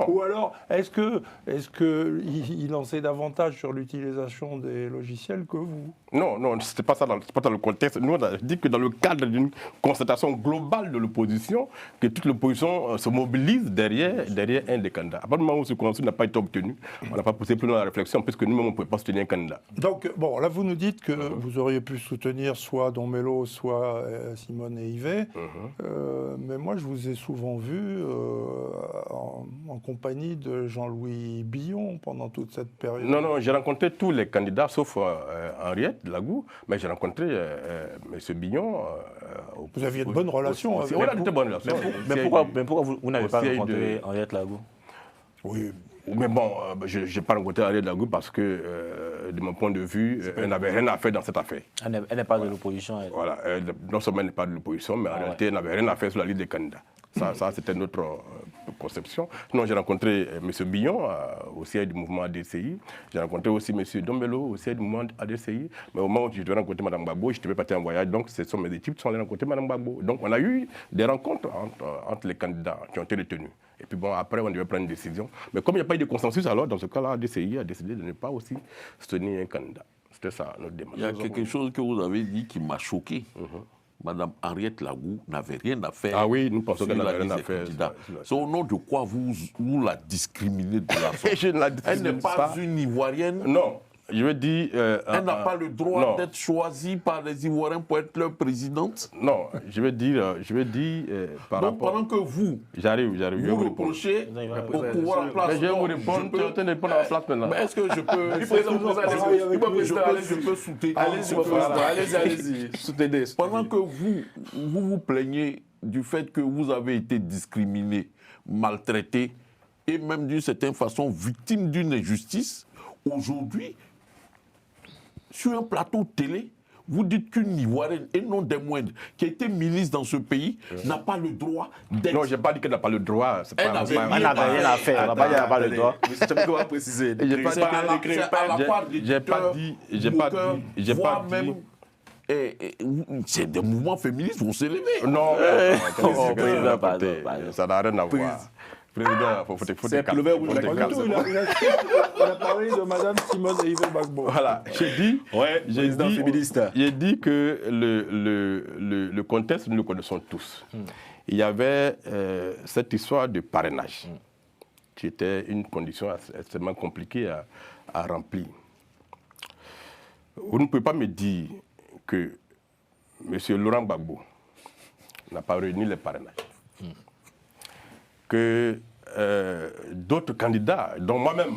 ou alors est-ce que il en sait davantage sur l'utilisation des logiciels que vous? Non, c'est pas ça, c'est pas dans le contexte. Nous, on a dit que dans le cadre d'une constatation globale de l'opposition, que toute l'opposition se mobilise derrière un des candidats. À partir du moment où ce consensus n'a pas été obtenu, on n'a pas poussé plus loin la réflexion, puisque nous-mêmes, on ne pouvait pas soutenir un candidat. Donc, bon, là, vous nous dites que vous auriez pu soutenir soit Dombello, soit Simone et Yvet, mais moi, je vous ai souvent vu en compagnie de Jean-Louis Billon pendant toute cette période. Non, j'ai rencontré tous les candidats, sauf Henriette Lagou, mais j'ai rencontré M. Billon. Vous aviez de bonnes relations avec lui. On a de bonnes relations. Mais pourquoi vous n'avez pas rencontré Henriette Lagou? Oui, mais bon, je n'ai pas rencontré Henriette Lagou parce que, de mon point de vue, elle n'avait rien à faire dans cette affaire. Elle n'est pas de l'opposition. Voilà, non seulement elle n'est pas de l'opposition, mais en réalité, elle n'avait rien à faire sur la liste des candidats. Ça c'était notre conception. Sinon, j'ai rencontré M. Billon au siège du mouvement ADCI. J'ai rencontré aussi M. Dombello au siège du mouvement ADCI. Mais au moment où je devais rencontrer Mme Gbagbo, je devais partir en voyage. Donc, ce sont mes équipes qui sont allées rencontrer Mme Gbagbo. Donc, on a eu des rencontres entre les candidats qui ont été retenus. Et puis bon, après, on devait prendre une décision. Mais comme il n'y a pas eu de consensus, alors, dans ce cas-là, ADCI a décidé de ne pas aussi soutenir un candidat. C'était ça, notre demande. Il y a quelque chose que vous avez dit qui m'a choqué. Madame Henriette Lagou n'avait rien à faire. Ah oui, nous pensons qu'elle n'avait rien à faire. C'est au nom de quoi vous la discriminez de la sorte? Elle n'est pas une Ivoirienne. Non. Je veux dire... elle n'a pas le droit d'être choisie par les Ivoiriens pour être leur présidente? Non, je veux dire par donc, rapport... pendant que vous... J'arrive. Vous reprochez au pouvoir en place. Mais je vais vous répondre, tu es en train de répondre à la place maintenant. Mais est-ce que je peux... Allez-y, soutenez. Pendant que vous plaignez du fait que vous avez été discriminé, maltraité, et même d'une certaine façon victime d'une injustice, aujourd'hui, sur un plateau télé, vous dites qu'une Ivoirienne, et non des moindres, qui a été ministre dans ce pays, n'a pas le droit d'être... Non, je n'ai pas dit qu'elle n'a pas le droit. Elle n'avait rien à faire. Elle n'a pas le droit. On va préciser. J'ai pas dit... C'est des mouvements féministes vont s'élever. Non, ça n'a rien à voir. Président, il faut c'est le verbe où il a parlé de Mme Simone et Yves Gbagbo. Voilà, j'ai dit que le contexte, nous le connaissons tous. Il y avait cette histoire de parrainage, qui était une condition extrêmement compliquée à remplir. Vous ne pouvez pas me dire que M. Laurent Gbagbo n'a pas réuni les parrainages. Que d'autres candidats, dont moi-même,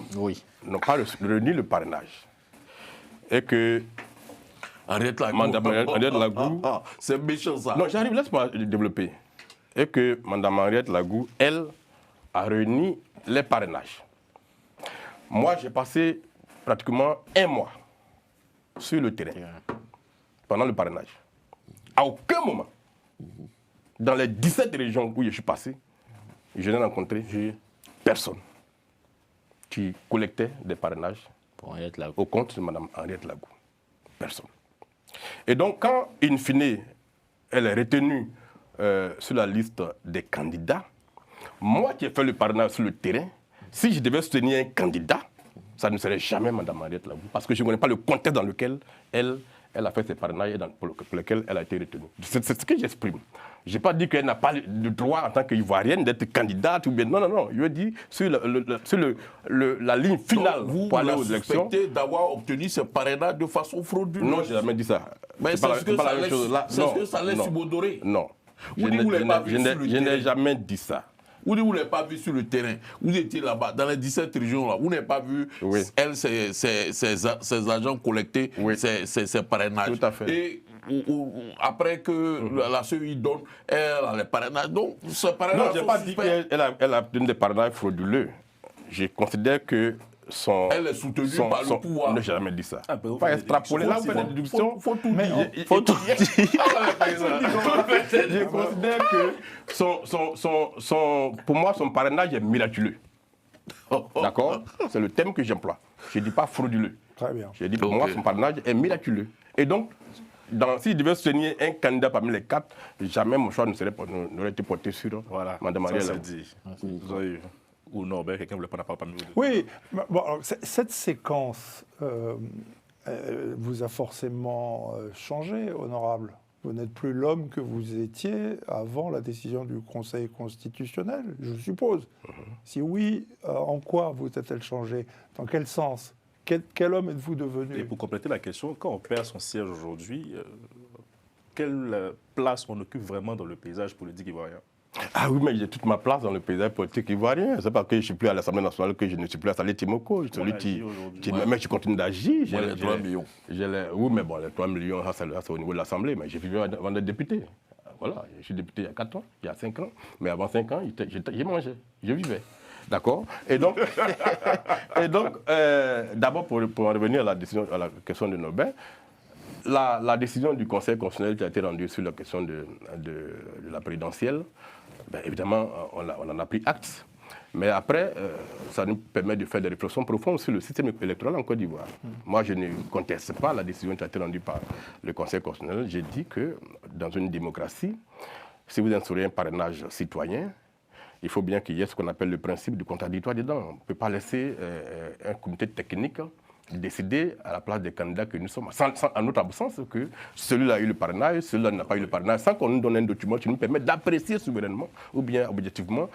n'ont pas réuni le parrainage. Et que Henriette Lagou... c'est méchant ça. Non, j'arrive, laisse-moi développer. Et que Mme Henriette Lagou, elle, a réuni les parrainages. Moi, j'ai passé pratiquement un mois sur le terrain pendant le parrainage. À aucun moment, dans les 17 régions où je suis passé, je n'ai rencontré personne qui collectait des parrainages au compte de Mme Henriette Lagou. Personne. Et donc, quand, in fine, elle est retenue sur la liste des candidats, moi qui ai fait le parrainage sur le terrain, si je devais soutenir un candidat, ça ne serait jamais Mme Henriette Lagou, parce que je ne connais pas le contexte dans lequel elle a fait ses parrainages et pour lequel elle a été retenue. C'est ce que j'exprime. Je n'ai pas dit qu'elle n'a pas le droit en tant qu'Ivoirienne d'être candidate ou bien... Non. Je veux dire, sur la ligne finale pour aller aux élections... Vous suspectez d'avoir obtenu ce parrainage de façon frauduleuse? Non, je n'ai jamais dit ça. Mais c'est ce que ça laisse subodorer. Non. Je n'ai jamais dit ça. Vous ne l'avez pas vu sur le terrain. Vous étiez là-bas, dans les 17 régions, là. Vous n'avez pas vu, ses agents collecter ses parrainages. Tout à fait. Et après que la CEI donne, elle a les parrainages. Donc, ce parrainage... Non, je n'ai pas dit qu'elle a donné des parrainages frauduleux. Je considère que elle est soutenue par le pouvoir. Non, je n'ai jamais dit ça. Ah, ben, Pas extrapoler. Là, vous faites des déductions. Faut tout Mais dire. Faut tout dire. Je considère que pour moi, son parrainage est miraculeux. D'accord? C'est le thème que j'emploie. Je ne dis pas frauduleux. Très bien. Je dis pour moi, son parrainage est miraculeux. Et donc, s'il devait soutenir un candidat parmi les 4, jamais mon choix n'aurait été porté sur Mme Marielle. Ça, c'est dit. Vous avez eu. Ou Norbert, quelqu'un ne voulait pas la parole parmi vous deux. Oui, bon, alors, cette séquence vous a forcément changé, honorable. Vous n'êtes plus l'homme que vous étiez avant la décision du Conseil constitutionnel, je suppose. Si oui, en quoi vous a-t-elle changé? Dans quel sens? Quel homme êtes-vous devenu? Et pour compléter la question, quand on perd son siège aujourd'hui, quelle place on occupe vraiment dans le paysage politique ivoirien? Ah oui, mais j'ai toute ma place dans le paysage politique ivoirien. C'est parce que je ne suis plus à l'Assemblée nationale que je ne suis plus à Salé Timoko. Mais je continue d'agir. Moi, les 3 millions. Oui, mais bon, les 3 millions, ça c'est au niveau de l'Assemblée. Mais j'ai vécu avant d'être député. Voilà, je suis député il y a 4 ans, il y a 5 ans. Mais avant 5 ans, j'ai mangé, je vivais. D'accord? Et donc, d'abord, pour en revenir à la question de Nobel, la décision du Conseil constitutionnel qui a été rendue sur la question de la présidentielle, ben, évidemment, on en a pris acte. Mais après, ça nous permet de faire des réflexions profondes sur le système électoral en Côte d'Ivoire. Moi, je ne conteste pas la décision qui a été rendue par le Conseil constitutionnel. J'ai dit que dans une démocratie, si vous instaurez un parrainage citoyen, il faut bien qu'il y ait ce qu'on appelle le principe du contradictoire dedans. On ne peut pas laisser un comité technique décider à la place des candidats que nous sommes, en notre absence, que celui-là a eu le parrainage, celui-là n'a pas eu le parrainage, sans qu'on nous donne un document qui nous permet d'apprécier souverainement ou bien objectivement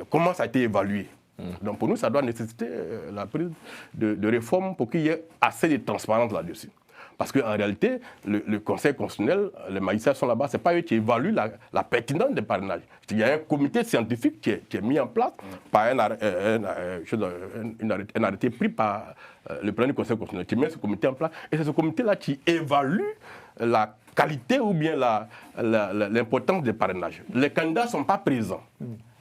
comment ça a été évalué. Donc pour nous, ça doit nécessiter la prise de réformes pour qu'il y ait assez de transparence là-dessus. Parce qu'en réalité, le Conseil constitutionnel, les magistrats sont là-bas, ce n'est pas eux qui évaluent la pertinence des parrainages. Il y a un comité scientifique qui est mis en place par un arrêté pris par le président du Conseil constitutionnel, qui met ce comité en place. Et c'est ce comité-là qui évalue la qualité ou bien l'importance des parrainages. Les candidats ne sont pas présents.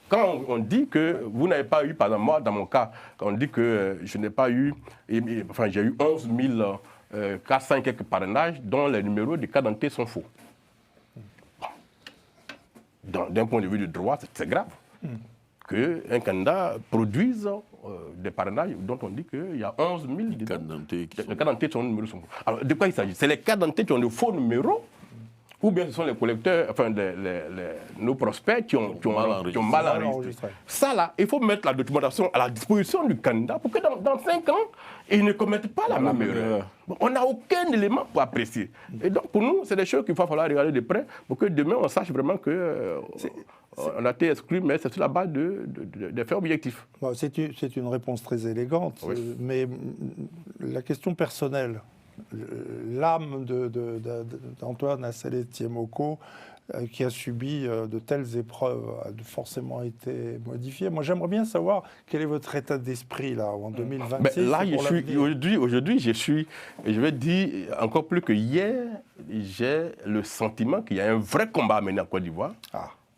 Quand on dit que vous n'avez pas eu, par exemple, moi, dans mon cas, quand on dit que je n'ai pas eu, enfin j'ai eu 11 000... 400 et quelques parrainages dont les numéros de carte d'identité sont faux. D'un point de vue du droit, c'est grave qu'un candidat produise des parrainages dont on dit qu'il y a 11 000 cartes d'identité qui ont numéros sont faux. Alors, de quoi il s'agit? C'est les cartes d'identité qui ont de faux numéros ou bien ce sont les collecteurs, enfin nos prospects qui ont mal enregistré. Ça là, il faut mettre la documentation à la disposition du candidat pour que dans 5 ans, ils ne commettent pas la même erreur. Bon, on n'a aucun élément pour apprécier. Et donc pour nous, c'est des choses qu'il va falloir regarder de près pour que demain on sache vraiment que on a été exclu, mais c'est sur la base de faits objectifs. Bon, c'est une réponse très élégante, oui. Mais la question personnelle, l'âme d'Antoine Assalé Tiemoko, qui a subi de telles épreuves, a forcément été modifiée. Moi, j'aimerais bien savoir quel est votre état d'esprit là, en 2026. Ben, là, aujourd'hui, je vais dire encore plus que hier, j'ai le sentiment qu'il y a un vrai combat à mener en Côte d'Ivoire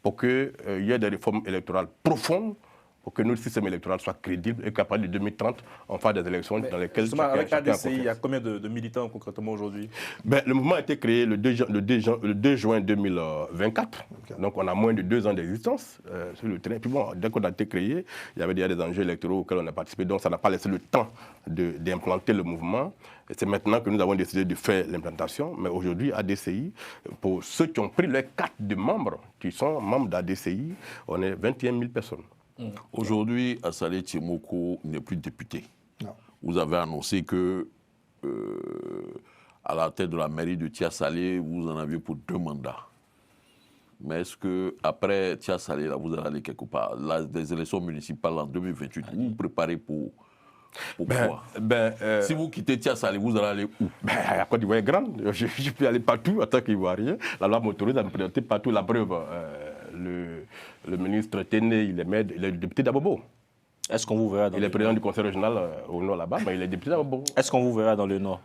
pour qu'il y ait des réformes électorales profondes, pour que notre système électoral soit crédible et qu'à partir de 2030, on fasse des élections dans lesquelles... Avec ADCI, il y a combien de militants concrètement aujourd'hui? Le mouvement a été créé le 2 juin 2024. Okay. Donc on a moins de 2 ans d'existence sur le terrain. Puis bon, dès qu'on a été créé, il y avait déjà des enjeux électoraux auxquels on a participé. Donc ça n'a pas laissé le temps d'implanter le mouvement. Et c'est maintenant que nous avons décidé de faire l'implantation. Mais aujourd'hui, ADCI, pour ceux qui ont pris les cartes de membres, qui sont membres d'ADCI, on est 21 000 personnes. Aujourd'hui, Assalé Tiemoko n'est plus député. Non. Vous avez annoncé que, à la tête de la mairie de Tia-Salé, vous en aviez pour 2 mandats. Mais est-ce qu'après Tia-Salé, vous allez aller quelque part, des élections municipales en 2028, vous vous préparez pour quoi? Si vous quittez Tia-Salé, vous allez aller où? La Côte d'Ivoire est grande. Je peux aller partout en tant qu'Ivoirien. La loi m'autorise à me présenter partout. La preuve, le ministre Téné, il est député d'Abobo. Est-ce qu'on vous verra dans Il est président du conseil régional au nord là-bas, mais il est député d'Abobo. Est-ce qu'on vous verra dans le nord?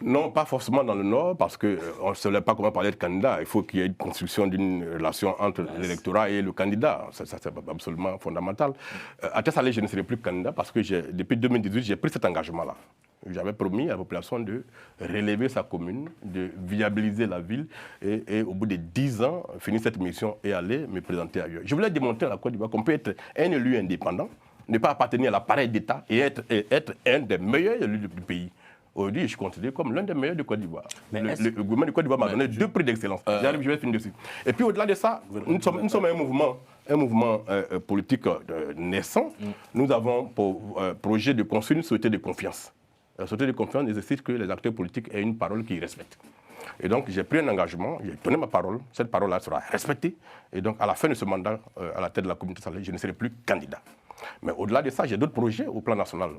Non, pas forcément dans le Nord, parce qu'on ne savait pas comment parler de candidat. Il faut qu'il y ait une construction d'une relation entre l'électorat et le candidat. Ça c'est absolument fondamental. À Tessalit, je ne serai plus candidat parce que depuis 2018, j'ai pris cet engagement-là. J'avais promis à la population de relever sa commune, de viabiliser la ville et au bout de 10 ans, finir cette mission et aller me présenter ailleurs. Je voulais démontrer à la Côte d'Ivoire qu'on peut être un élu indépendant, ne pas appartenir à l'appareil d'État et être un des meilleurs élus du pays. Aujourd'hui, je suis considéré comme l'un des meilleurs de Côte d'Ivoire. Le gouvernement de Côte d'Ivoire m'a donné 2 prix d'excellence. J'arrive, je vais finir dessus. Et puis au-delà de ça, nous sommes un mouvement politique naissant. Nous avons pour projet de construire une société de confiance. La société de confiance nécessite que les acteurs politiques aient une parole qu'ils respectent. Et donc, j'ai pris un engagement, j'ai donné ma parole, cette parole-là sera respectée. Et donc, à la fin de ce mandat, à la tête de la communauté salée, je ne serai plus candidat. Mais au-delà de ça, j'ai d'autres projets au plan national,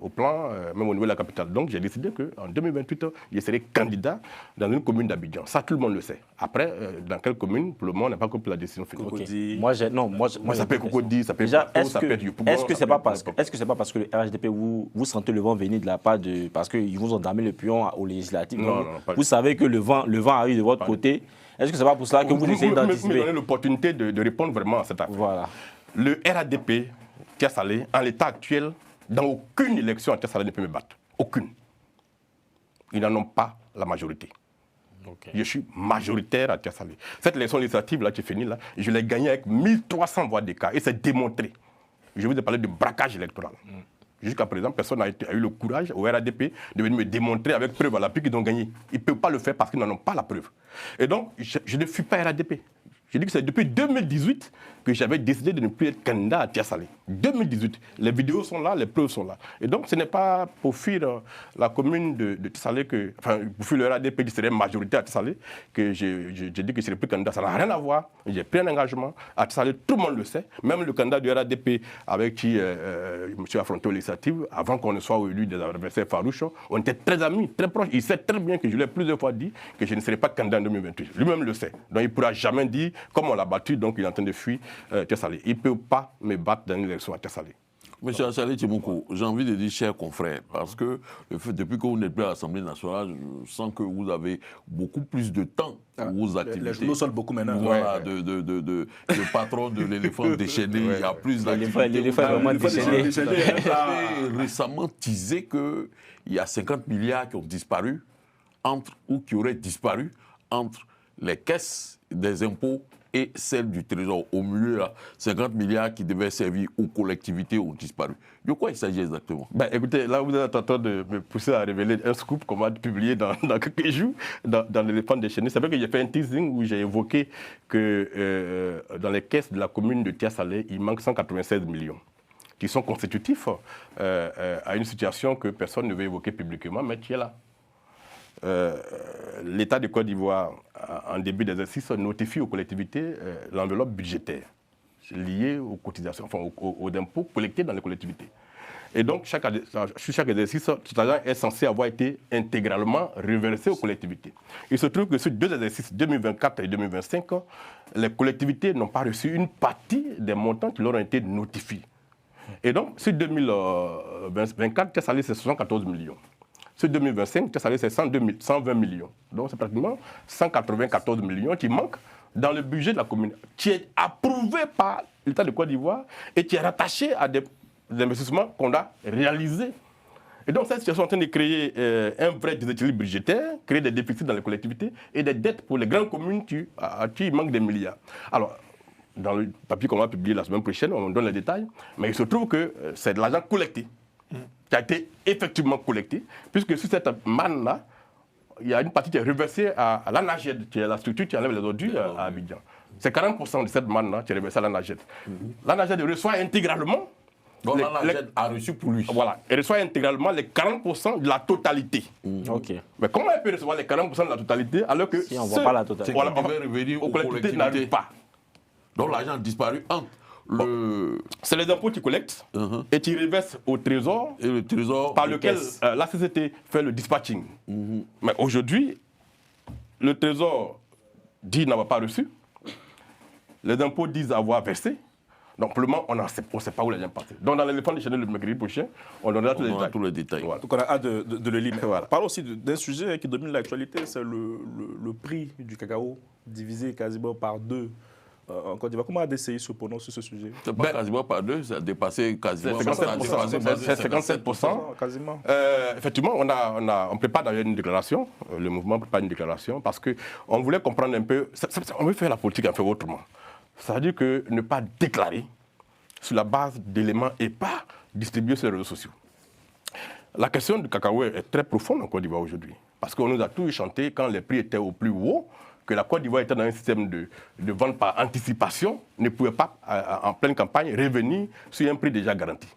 même au niveau de la capitale. Donc, j'ai décidé qu'en 2028, je serai candidat dans une commune d'Abidjan. Ça, tout le monde le sait. Après, dans quelle commune, pour le moment, on n'a pas compris la décision finale. Okay. Moi, ça peut être Cocody, ça peut être Pato, ça peut être Yopougon. Est-ce que ce n'est pas parce que le RHDP, vous sentez le vent venir de la part de... Parce qu'ils vous ont damé le pion aux législatives. Non, vous savez que le vent arrive de votre côté. Est-ce que ce n'est pas pour cela que vous essayez d'anticiper? Vous me donnez l'opportunité de répondre vraiment à cette affaire. Voilà. Le RHDP, Tessalit, en l'état actuel, dans aucune élection à Tessalit ne peut me battre. Aucune. Ils n'en ont pas la majorité. Okay. Je suis majoritaire à Tessalit. Cette élection législative-là qui est finie, là, je l'ai gagnée avec 1300 voix d'écart. Et c'est démontré. Je vous ai parlé de braquage électoral. Jusqu'à présent, personne n'a eu le courage au RHDP de venir me démontrer avec preuve à l'appui qu'ils ont gagné. Ils ne peuvent pas le faire parce qu'ils n'en ont pas la preuve. Et donc, je ne fuis pas RHDP. Je dis que c'est depuis 2018 que j'avais décidé de ne plus être candidat à Tessalit. 2018. Les vidéos sont là, les preuves sont là. Et donc, ce n'est pas pour fuir la commune de Tessalit, pour fuir le RHDP qui serait majoritaire à Tessalit, que je dis que je ne serai plus candidat. Ça n'a rien à voir. J'ai pris un engagement. À Tessalit, tout le monde le sait. Même le candidat du RHDP avec qui je me suis affronté aux législatives, avant qu'on ne soit élu des adversaires farouches, on était très amis, très proches. Il sait très bien que je lui ai plusieurs fois dit que je ne serai pas candidat en 2028. Lui-même le sait. Donc, il ne pourra jamais dire, comme on l'a battu, donc il est en train de fuir Tessalit. Il ne peut pas me battre dans une élection à Tessalit. Monsieur Assalé Tchimoukou, j'ai envie de dire chers confrères, parce que depuis que vous n'êtes plus à l'Assemblée nationale, je sens que vous avez beaucoup plus de temps pour vos activités. Les journaux sortent beaucoup maintenant. Voilà, de patron de l'éléphant déchaîné, il y a plus d'activités. L'éléphant est vraiment déchaîné. Vous avez récemment teasé qu'il y a 50 milliards qui ont disparu, ou qui auraient disparu entre les caisses des impôts et celle du Trésor. Au milieu, là, 50 milliards qui devaient servir aux collectivités ont disparu. De quoi il s'agit exactement? Écoutez, là, vous êtes en train de me pousser à révéler un scoop qu'on va publier dans quelques jours dans l'éléphant déchaîné. C'est vrai que j'ai fait un teasing où j'ai évoqué que dans les caisses de la commune de Tessalit, il manque 196 millions qui sont constitutifs à une situation que personne ne veut évoquer publiquement, mais qui est là. L'État de Côte d'Ivoire, en début d'exercice, notifie aux collectivités l'enveloppe budgétaire liée aux cotisations, enfin aux impôts collectés dans les collectivités. Et donc, sur chaque exercice, cet argent est censé avoir été intégralement reversé aux collectivités. Il se trouve que sur 2 exercices, 2024 et 2025, les collectivités n'ont pas reçu une partie des montants qui leur ont été notifiés. Et donc, sur 2024, Tessalit, c'est 74 millions. Sur 2025, Tessalit, c'est 120 millions. Donc, c'est pratiquement 194 millions qui manquent dans le budget de la commune, qui est approuvé par l'État de Côte d'Ivoire et qui est rattaché à des investissements qu'on a réalisés. Et donc, cette situation est en train de créer un vrai déséquilibre budgétaire, créer des déficits dans les collectivités et des dettes pour les grandes communes à qui il manque des milliards. Alors, dans le papier qu'on va publier la semaine prochaine, on donne les détails, mais il se trouve que c'est de l'argent collecté, qui a été effectivement collecté, puisque sur cette manne-là, il y a une partie qui est reversée à l'ANAGED, qui est la structure qui enlève les ordures à Abidjan. C'est 40% de cette manne-là qui est reversée à l'ANAGED. L'ANAGED reçoit intégralement... Donc l'ANAGED a reçu pour lui. Voilà, elle reçoit intégralement les 40% de la totalité. Okay. Mais comment elle peut recevoir les 40% de la totalité alors que si on ne voit pas la totalité, voilà, devait revenir aux collectivités n'arrivent pas. Donc l'argent a disparu entre c'est les impôts qui collectent et qui reversent au Trésor, et le Trésor par lequel la société fait le dispatching. Mais aujourd'hui, le Trésor dit n'avoir pas reçu, les impôts disent avoir versé. Donc, pour le moment, on ne sait pas où les gens partent. Donc, dans l'éléphant déchaîné le mercredi prochain, on donnera tous les détails. Voilà. Donc, on a hâte de le lire. Voilà. Parlons aussi d'un sujet qui domine l'actualité, c'est le prix du cacao, divisé quasiment par 2 en Côte d'Ivoire. Comment ADCI se prononce sur ce sujet? C'est pas quasiment par 2, ça a dépassé quasiment. C'est 57%. Quasiment. Effectivement, on prépare d'ailleurs une déclaration. Le mouvement prépare une déclaration parce qu'on voulait comprendre un peu. On veut faire la politique un peu autrement. C'est-à-dire que ne pas déclarer sur la base d'éléments et pas distribuer sur les réseaux sociaux. La question du cacao est très profonde en Côte d'Ivoire aujourd'hui. Parce qu'on nous a tous chanté quand les prix étaient au plus haut, que la Côte d'Ivoire était dans un système de vente par anticipation, ne pouvait pas, en pleine campagne, revenir sur un prix déjà garanti.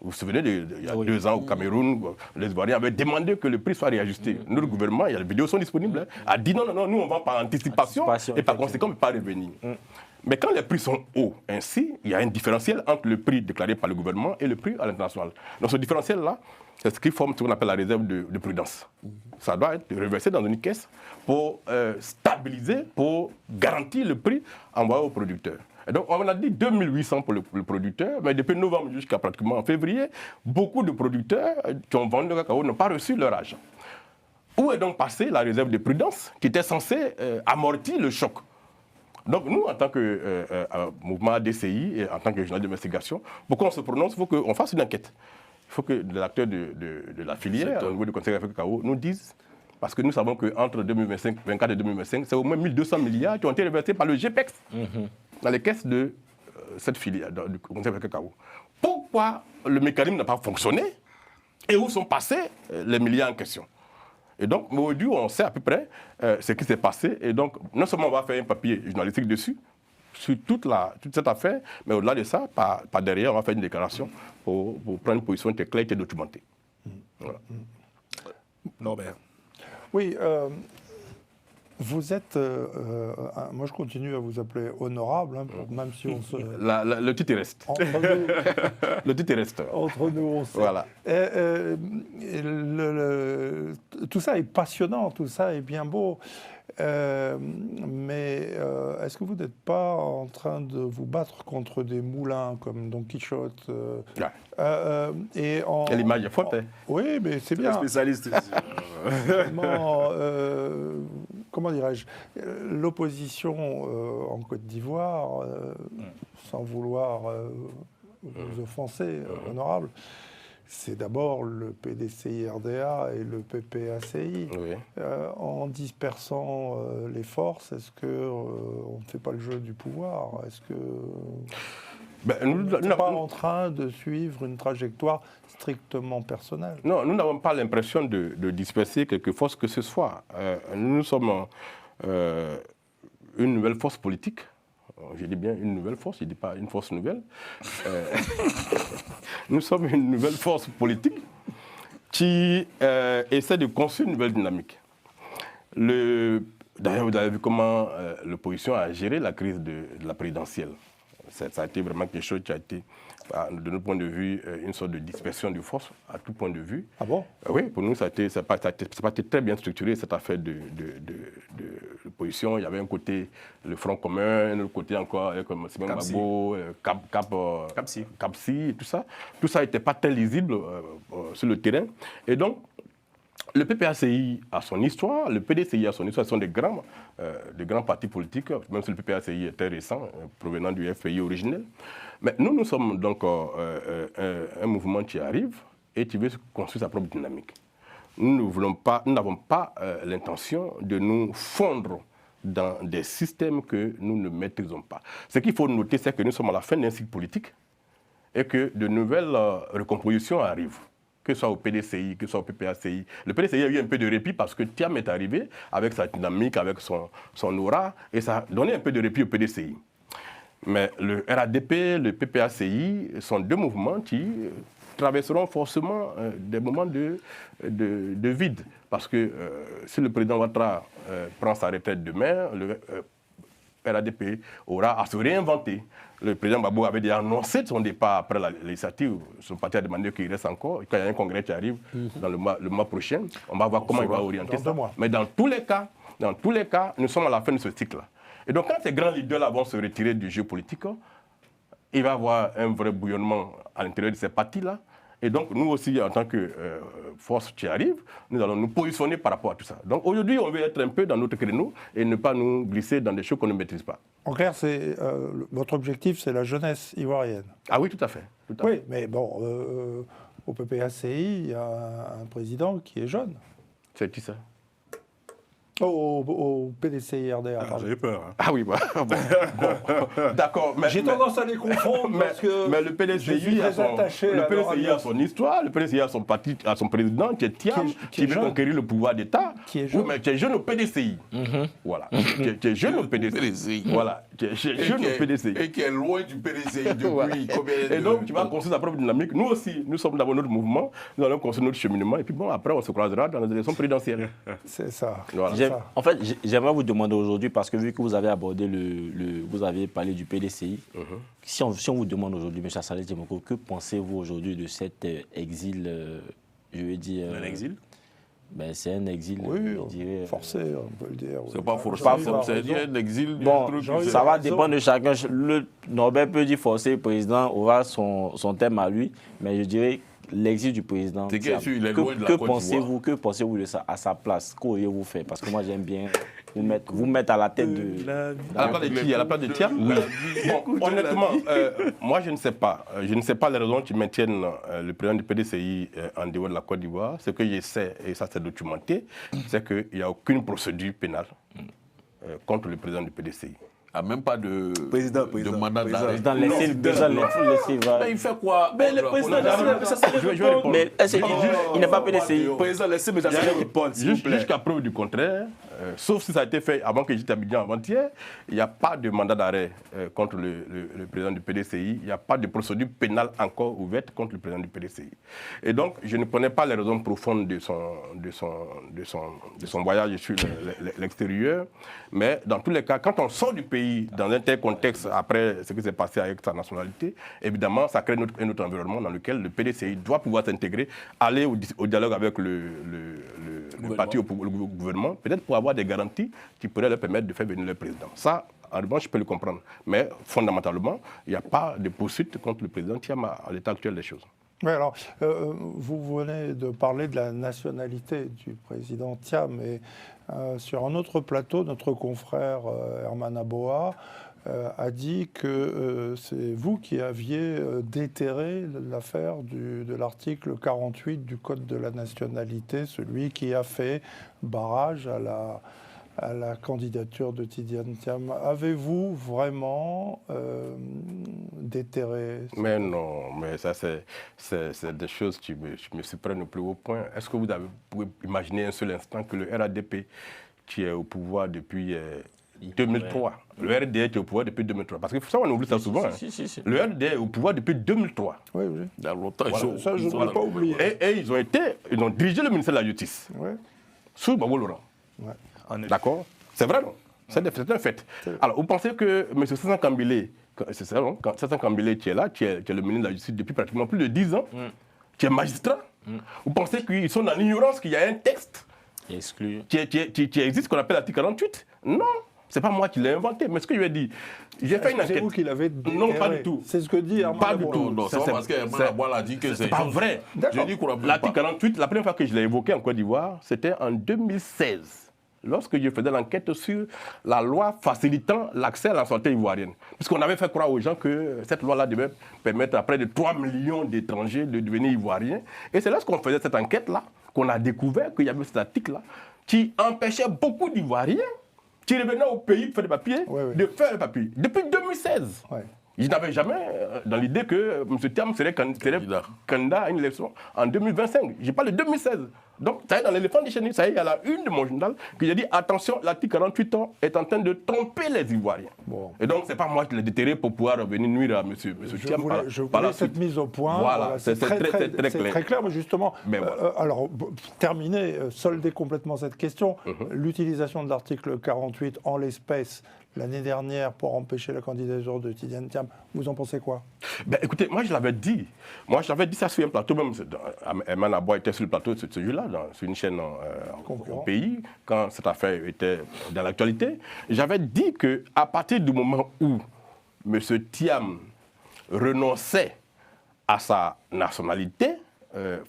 Vous vous souvenez, il y a 2 ans au Cameroun, les Ivoiriens avaient demandé que le prix soit réajusté. Notre gouvernement, les vidéos sont disponibles, a dit non, nous on vend par anticipation et par conséquent on ne peut pas revenir. Mais quand les prix sont hauts, ainsi, il y a un différentiel entre le prix déclaré par le gouvernement et le prix à l'international. Donc ce différentiel-là, c'est ce qui forme ce qu'on appelle la réserve de prudence. Ça doit être reversé dans une caisse pour stabiliser, pour garantir le prix envoyé aux producteurs. Et donc on a dit 2800 pour le producteur, mais depuis novembre jusqu'à pratiquement février, beaucoup de producteurs qui ont vendu le cacao n'ont pas reçu leur argent. Où est donc passée la réserve de prudence qui était censée amortir le choc? Donc nous, en tant que mouvement ADCI et en tant que journal d'investigation, pour qu'on se prononce, il faut qu'on fasse une enquête. Il faut que les acteurs de la filière, au niveau du Conseil d'Afrique cacao, nous disent, parce que nous savons qu'entre 2024 et 2025, c'est au moins 1200 milliards qui ont été reversés par le GPEX dans les caisses de cette filière, du Conseil d'Afrique cacao. Pourquoi le mécanisme n'a pas fonctionné et où sont passés les milliards en question? Et donc, aujourd'hui, on sait à peu près ce qui s'est passé. Et donc, non seulement on va faire un papier journalistique dessus, sur toute cette affaire, mais au-delà de ça, par derrière, on va faire une déclaration pour prendre une position qui est claire et documentée. Voilà. Norbert. Oui, vous êtes... moi, je continue à vous appeler honorable, hein, même si on se... Le titre reste. Le titre reste. Entre nous, on sait. Voilà. Tout ça est passionnant, tout ça est bien beau. Mais est-ce que vous n'êtes pas en train de vous battre contre des moulins comme Don Quichotte et l'image est forte. Oui, mais c'est bien. Spécialiste. Comment dirais-je, l'opposition en Côte d'Ivoire, sans vouloir vous offenser, honorable, c'est d'abord le PDCI-RDA et le PPACI. Oui. En dispersant les forces, est-ce qu'on ne fait pas le jeu du pouvoir? Est-ce que nous n'êtes pas en train de suivre une trajectoire strictement personnelle? Non, nous n'avons pas l'impression de disperser quelque force que ce soit. Nous sommes une nouvelle force politique. Je dis bien une nouvelle force, je ne dis pas une force nouvelle. Nous sommes une nouvelle force politique qui essaie de construire une nouvelle dynamique. D'ailleurs, vous avez vu comment l'opposition a géré la crise de la présidentielle. Ça a été vraiment quelque chose qui a été, de notre point de vue, une sorte de dispersion de force à tout point de vue. Ah bon? Oui, pour nous, ça n'a pas été très bien structuré, cette affaire de l'opposition. Il y avait un côté le Front commun, un autre côté encore, comme Simon Gbagbo, Capsi, et tout ça. Tout ça n'était pas très lisible sur le terrain. Et donc, le PPACI a son histoire, le PDCI a son histoire, ce sont des grands partis politiques, même si le PPACI est très récent, provenant du FPI originel. Mais nous sommes donc un mouvement qui arrive et qui veut construire sa propre dynamique. Nous n'avons pas l'intention de nous fondre dans des systèmes que nous ne maîtrisons pas. Ce qu'il faut noter, c'est que nous sommes à la fin d'un cycle politique et que de nouvelles recompositions arrivent. Que ce soit au PDCI, que ce soit au PPACI. Le PDCI a eu un peu de répit parce que Thiam est arrivé avec sa dynamique, avec son aura, et ça a donné un peu de répit au PDCI. Mais le RADP, le PPACI sont deux mouvements qui traverseront forcément des moments de vide. Parce que si le président Ouattara prend sa retraite demain, le RADP aura à se réinventer. Le président Gbagbo avait déjà annoncé son départ après la législative. Son parti a demandé qu'il reste encore. Quand il y a un congrès qui arrive dans le mois prochain, on va voir comment il va orienter ça. Mais dans tous les cas, nous sommes à la fin de ce cycle-là. Et donc quand ces grands leaders-là vont se retirer du jeu politique, il va y avoir un vrai bouillonnement à l'intérieur de ces partis-là. Et donc, nous aussi, en tant que force qui arrive, nous allons nous positionner par rapport à tout ça. Donc, aujourd'hui, on veut être un peu dans notre créneau et ne pas nous glisser dans des choses qu'on ne maîtrise pas. En clair, votre objectif, c'est la jeunesse ivoirienne. Ah oui, tout à fait. Oui, mais bon, au PPACI, il y a un président qui est jeune. C'est qui ça? Au PDCI RDA. Ah, j'ai eu peur. Hein. Ah oui, bon, d'accord. J'ai tendance à les confondre parce que mais le PDCI a son histoire, le PDCI a son parti, a son président qui est Thiam, qui veut conquérir le pouvoir d'État. Qui est jeune. Oui, mais qui est jeune au PDCI. Voilà. Qui est jeune au PDCI. Voilà. Qui est jeune au PDCI. Et qui est loin du PDCI depuis combien de temps? Et donc, tu vas construire sa propre dynamique. Nous aussi, nous sommes dans notre mouvement, nous allons construire notre cheminement. Et puis bon, après, on se croisera dans les élections présidentielles. C'est ça. Voilà. En fait, j'aimerais vous demander aujourd'hui, parce que vu que vous avez abordé vous avez parlé du PDCI, si on vous demande aujourd'hui, M. Saleh Djemoko, que pensez-vous aujourd'hui de cet exil, je veux dire... Un exil? Ben, c'est un exil, Oui, je dirais, forcé, on peut le dire. C'est pas forcé, c'est un exil. Bon, truc, ça va dépendre de chacun. Norbert peut dire forcer, le président aura son thème à lui, mais je dirais l'exil du président. C'est qu'il est loin de la que Côte d'Ivoire. Que pensez-vous de ça à sa place? Qu'auriez-vous fait? Parce que moi j'aime bien vous mettre à la tête de... À la place de qui? À la place de Thiam? Oui. Bon, honnêtement, moi je ne sais pas. Je ne sais pas les raisons qui maintiennent le président du PDCI en dehors de la Côte d'Ivoire. Ce que je sais, et ça c'est documenté, c'est qu'il n'y a aucune procédure pénale contre le président du PDCI. Ah, même pas de mandat d'arrêt. Mais il fait quoi? Mais le président, mais il n'est pas PDCI. Le président, laissez-moi répondre, s'il vous plaît. Jusqu'à preuve du contraire, sauf si ça a été fait avant que j'étais à Abidjan avant-hier, il n'y a pas de mandat d'arrêt contre le président du PDCI. Il n'y a pas de procédure pénale encore ouverte contre le président du PDCI. Et donc, je ne connais pas les raisons profondes de son voyage sur l'extérieur. Mais dans tous les cas, quand on sort du pays, dans un tel contexte, après ce qui s'est passé avec sa nationalité, évidemment, ça crée un autre environnement dans lequel le PDCI doit pouvoir s'intégrer, aller au dialogue avec le parti, le gouvernement, peut-être pour avoir des garanties qui pourraient leur permettre de faire venir le président. Ça, en revanche, je peux le comprendre. Mais fondamentalement, il n'y a pas de poursuite contre le président Thiam à l'état actuel des choses. Oui, alors, vous venez de parler de la nationalité du président Thiam, et sur un autre plateau, notre confrère Herman Aboa a dit que c'est vous qui aviez déterré l'affaire de l'article 48 du Code de la nationalité, celui qui a fait barrage à la candidature de Tidiane Thiam. Avez-vous vraiment déterré? Mais non, mais ça c'est des choses qui me surprennent au plus haut point. Est-ce que vous pouvez imaginer un seul instant que le RADP, qui est au pouvoir depuis 2003, le RDA est au pouvoir depuis 2003, parce que ça on oublie ça souvent. Le RDA est au pouvoir depuis 2003. Oui, oui. Il y a longtemps. Voilà. Ça, je ne l'ai pas oublié. Et ils ont dirigé le ministère de la Justice, sous Gbagbo Laurent. Ouais. D'accord? C'est vrai, non? C'est un fait. Alors, vous pensez que M. Sassan Kambile, c'est ça, non? Sassan Kambile, qui est là, qui est le ministre de la Justice depuis pratiquement plus de 10 ans, qui est magistrat, vous pensez qu'ils sont dans l'ignorance qu'il y a un texte qui existe, qu'on appelle l'article 48? Non, c'est pas moi qui l'ai inventé, mais ce que je lui ai dit, j'ai fait une enquête. C'est vous qui l'avez déterré. Non, pas du tout. C'est ce que dit Herman Pas du Aboa. tout. Non, c'est parce qu'Herman a dit que c'est pas vrai. L'article 48, la première fois que je l'ai évoqué en Côte d'Ivoire, c'était en 2016. Lorsque je faisais l'enquête sur la loi facilitant l'accès à la santé ivoirienne. Puisqu'on avait fait croire aux gens que cette loi-là devait permettre à près de 3 millions d'étrangers de devenir ivoiriens. Et c'est lorsqu'on faisait cette enquête-là qu'on a découvert qu'il y avait cet article-là qui empêchait beaucoup d'Ivoiriens qui revenaient au pays pour faire des papiers, de faire les papiers. Depuis 2016. Ouais. Je n'avais jamais dans l'idée que M. Thiam serait candidat à une élection en 2025. Je parle de 2016. Donc, ça y est, dans l'éléphant déchaîné, ça y est, il y a la une de mon journal que j'ai dit attention, l'article 48 ans est en train de tromper les Ivoiriens. Bon. Et donc, ce n'est pas moi qui l'ai déterré pour pouvoir venir nuire à M. Thiam. Je voulais cette mise au point. Voilà, c'est très clair. C'est très clair, mais justement, alors, terminer, solder complètement cette question, l'utilisation de l'article 48 en l'espèce, l'année dernière, pour empêcher la candidature de Tidiane Thiam, vous en pensez quoi? Ben, écoutez, moi je l'avais dit. Moi je l'avais dit ça sur un plateau, même Herman Aboa était sur le plateau de ce jour-là, sur une chaîne au pays, quand cette affaire était dans l'actualité. J'avais dit qu'à partir du moment où M. Thiam renonçait à sa nationalité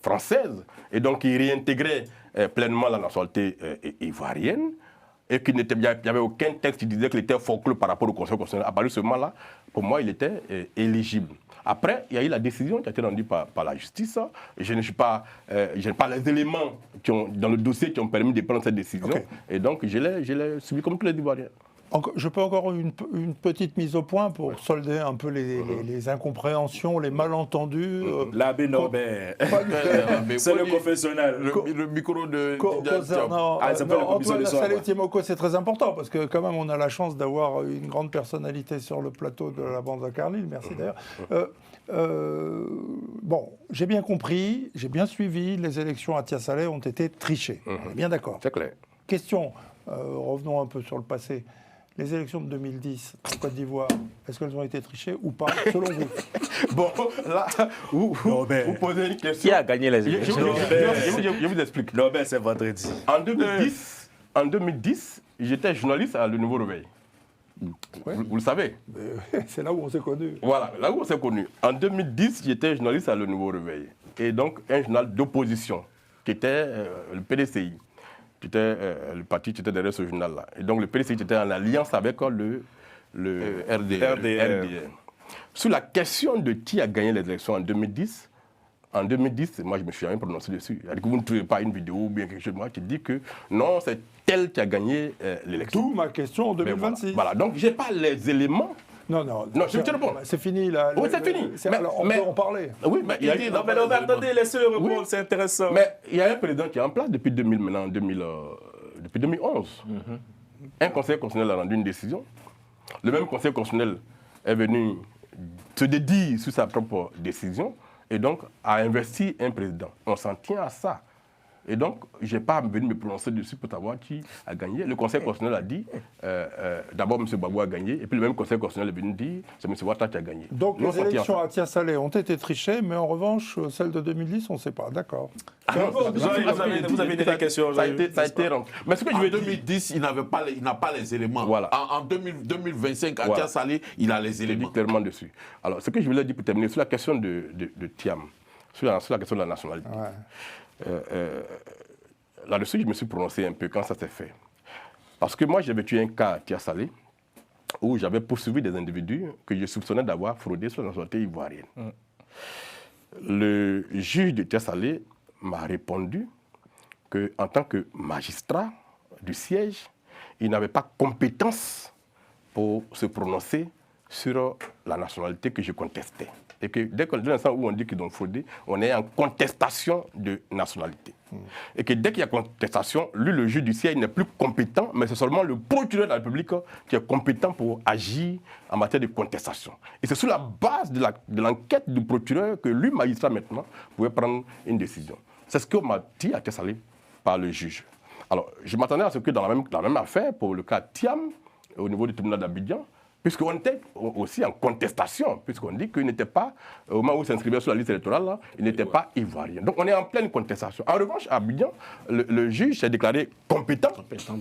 française et donc il réintégrait pleinement la nationalité ivoirienne et qu'il n'y avait aucun texte qui disait qu'il était forclos par rapport au Conseil constitutionnel. À partir de ce moment-là, pour moi, il était éligible. Après, il y a eu la décision qui a été rendue par la justice. Je n'ai pas les éléments dans le dossier qui ont permis de prendre cette décision. Okay. Et donc, je l'ai subi comme tous les Ivoiriens. Je peux encore une petite mise au point pour solder un peu les incompréhensions, les malentendus. L'abbé Norbert, c'est le confessionnal. Le micro de... Concernant Antoine Assalé Tiemoko, c'est très important parce que quand même on a la chance d'avoir une grande personnalité sur le plateau de la bande à Carlyle, merci d'ailleurs. Bon, j'ai bien compris, j'ai bien suivi, les élections à Tiasalé ont été trichées. On est bien d'accord. C'est clair. Question, revenons un peu sur le passé. Les élections de 2010 en Côte d'Ivoire, est-ce qu'elles ont été trichées ou pas, selon vous? Bon, là, vous posez une question. Qui a gagné les élections? Je vous explique. Non, mais c'est vendredi. En 2010, j'étais journaliste à Le Nouveau Réveil. Ouais. Vous le savez. C'est là où on s'est connus. Voilà, là où on s'est connus. En 2010, j'étais journaliste à Le Nouveau Réveil. Et donc, un journal d'opposition, qui était le PDCI. Le parti qui était derrière ce journal-là. Et donc le PDCI était en alliance avec le RDR. Sur la question de qui a gagné les élections en 2010, moi je me suis jamais prononcé dessus. Vous ne trouvez pas une vidéo ou bien quelque chose de moi qui dit que non, c'est tel qui a gagné l'élection. D'où ma question en 2026. Voilà, donc je n'ai pas les éléments. Non, je te réponds. C'est fini là. Oui, c'est fini. Alors, on peut en parler. Oui, mais il y a eu. Non, mais attendez, laissez-le répondre, oui. C'est intéressant. Mais il y a un président qui est en place depuis 2000, maintenant, depuis 2011. Un conseil constitutionnel a rendu une décision. Le même conseil constitutionnel est venu se dédire sur sa propre décision et donc a investi un président. On s'en tient à ça. Et donc, je n'ai pas venu me prononcer dessus pour savoir qui a gagné. Le Conseil constitutionnel a dit, d'abord M. Babou a gagné, et puis le même Conseil constitutionnel est venu dire, c'est M. Ouattara qui a gagné. Donc les élections à Tiasalé ont été trichées, mais en revanche, celles de 2010, on ne sait pas. D'accord. Vous avez des questions. Ça a été rentré. Mais ce que je veux dire, 2010, il n'a pas les éléments. Voilà. En 2025, à Tiasalé, il a les éléments. Je dis clairement dessus. Alors, ce que je voulais dire pour terminer, sur la question de Thiam, sur la question de la nationalité. Ouais. Là-dessus, je me suis prononcé un peu quand ça s'est fait. Parce que moi, j'avais tué un cas à Tiasalé où j'avais poursuivi des individus que je soupçonnais d'avoir fraudé sur la nationalité ivoirienne. Le juge de Tiasalé m'a répondu qu'en tant que magistrat du siège, il n'avait pas compétence pour se prononcer sur la nationalité que je contestais. Et que dès l'instant où on dit qu'ils ont fraudé, on est en contestation de nationalité. Et que dès qu'il y a contestation, lui, le juge du siège, n'est plus compétent, mais c'est seulement le procureur de la République qui est compétent pour agir en matière de contestation. Et c'est sur la base de l'enquête du procureur que lui, magistrat maintenant, pouvait prendre une décision. C'est ce qu'on m'a dit à Tiasalé par le juge. Alors, je m'attendais à ce que dans la même affaire, pour le cas Thiam, au niveau du tribunal d'Abidjan, puisqu'on était aussi en contestation, puisqu'on dit qu'il n'était pas, au moment où il s'inscrivait sur la liste électorale, là, il n'était pas ivoirien. Donc on est en pleine contestation. En revanche, à Abidjan, le juge s'est déclaré compétent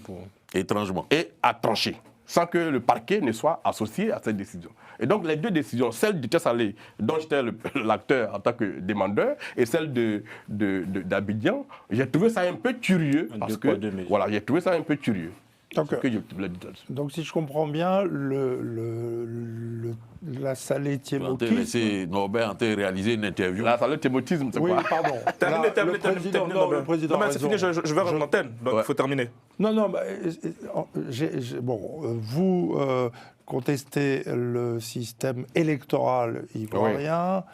pour... étrangement, et a tranché, sans que le parquet ne soit associé à cette décision. Et donc les deux décisions, celle de Tiasalé, dont j'étais l'acteur en tant que demandeur, et celle d'Abidjan, j'ai trouvé ça un peu curieux, parce que, voilà, j'ai trouvé ça un peu curieux. Donc, si je comprends bien, la Salé Tiémotisme... Laissez Norbert réaliser une interview. La Salé Tiémotisme, c'est quoi? Oui, pardon. Le président, mais c'est fini, je vais rendre l'antenne, donc il faut terminer. Non, vous contestez le système électoral ivoirien. Oui.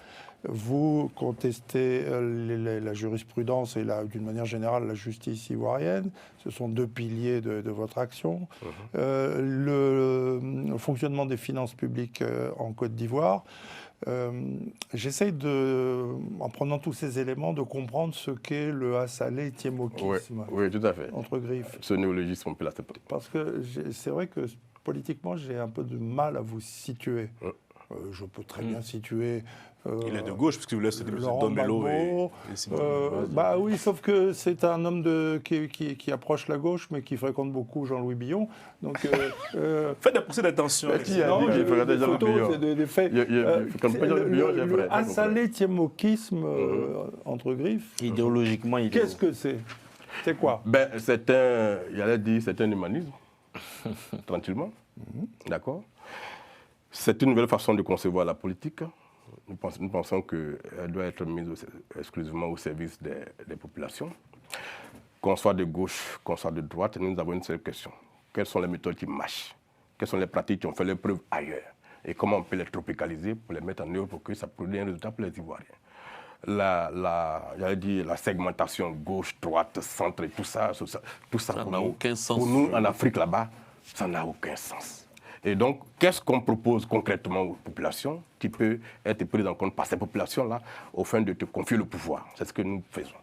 Vous contestez la jurisprudence et d'une manière générale la justice ivoirienne. Ce sont deux piliers de votre action. Le fonctionnement des finances publiques en Côte d'Ivoire. J'essaye, en prenant tous ces éléments, de comprendre ce qu'est le Assalé Tiémokisme. Oui, tout à fait. Entre griffes. Ce néologisme, on peut l'accepter. Parce que c'est vrai que politiquement, j'ai un peu de mal à vous situer. Je peux très bien situer Il est de gauche, parce qu'il voulait se Laurent Domelo Gbagbo, bah oui, sauf que c'est un homme qui approche la gauche, mais qui fréquente beaucoup Jean-Louis Billon. Donc, faites des procès d'intention. non, des photos, c'est des faits. Le assalétiémokisme, entre griffes. Idéologiquement, Qu'est-ce que c'est? C'est quoi? Ben, c'est un humanisme, tranquillement, d'accord. C'est une nouvelle façon de concevoir la politique. Nous pensons qu'elle doit être mise exclusivement au service des populations. Qu'on soit de gauche, qu'on soit de droite, nous avons une seule question. Quelles sont les méthodes qui marchent? Quelles sont les pratiques qui ont fait leurs preuves ailleurs? Et comment on peut les tropicaliser pour les mettre en œuvre pour que ça produise un résultat pour les Ivoiriens? La segmentation gauche, droite, centre et tout ça Ça n'a aucun sens. Pour nous, en Afrique, là-bas, ça n'a aucun sens. Et donc, qu'est-ce qu'on propose concrètement aux populations qui peut être prise en compte par ces populations-là au fin de te confier le pouvoir? C'est ce que nous faisons.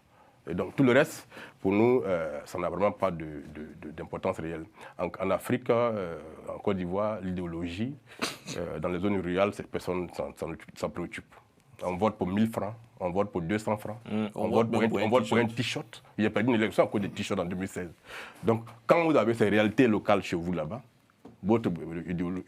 Et donc, tout le reste, pour nous, ça n'a vraiment pas d'importance réelle. En Afrique, en Côte d'Ivoire, l'idéologie, dans les zones rurales, ces personnes s'en préoccupent. On vote pour 1000 francs, on vote pour 200 francs, on vote pour un t-shirt. Il y a perdu une élection à cause des t-shirts en 2016. Donc, quand vous avez ces réalités locales chez vous là-bas, votre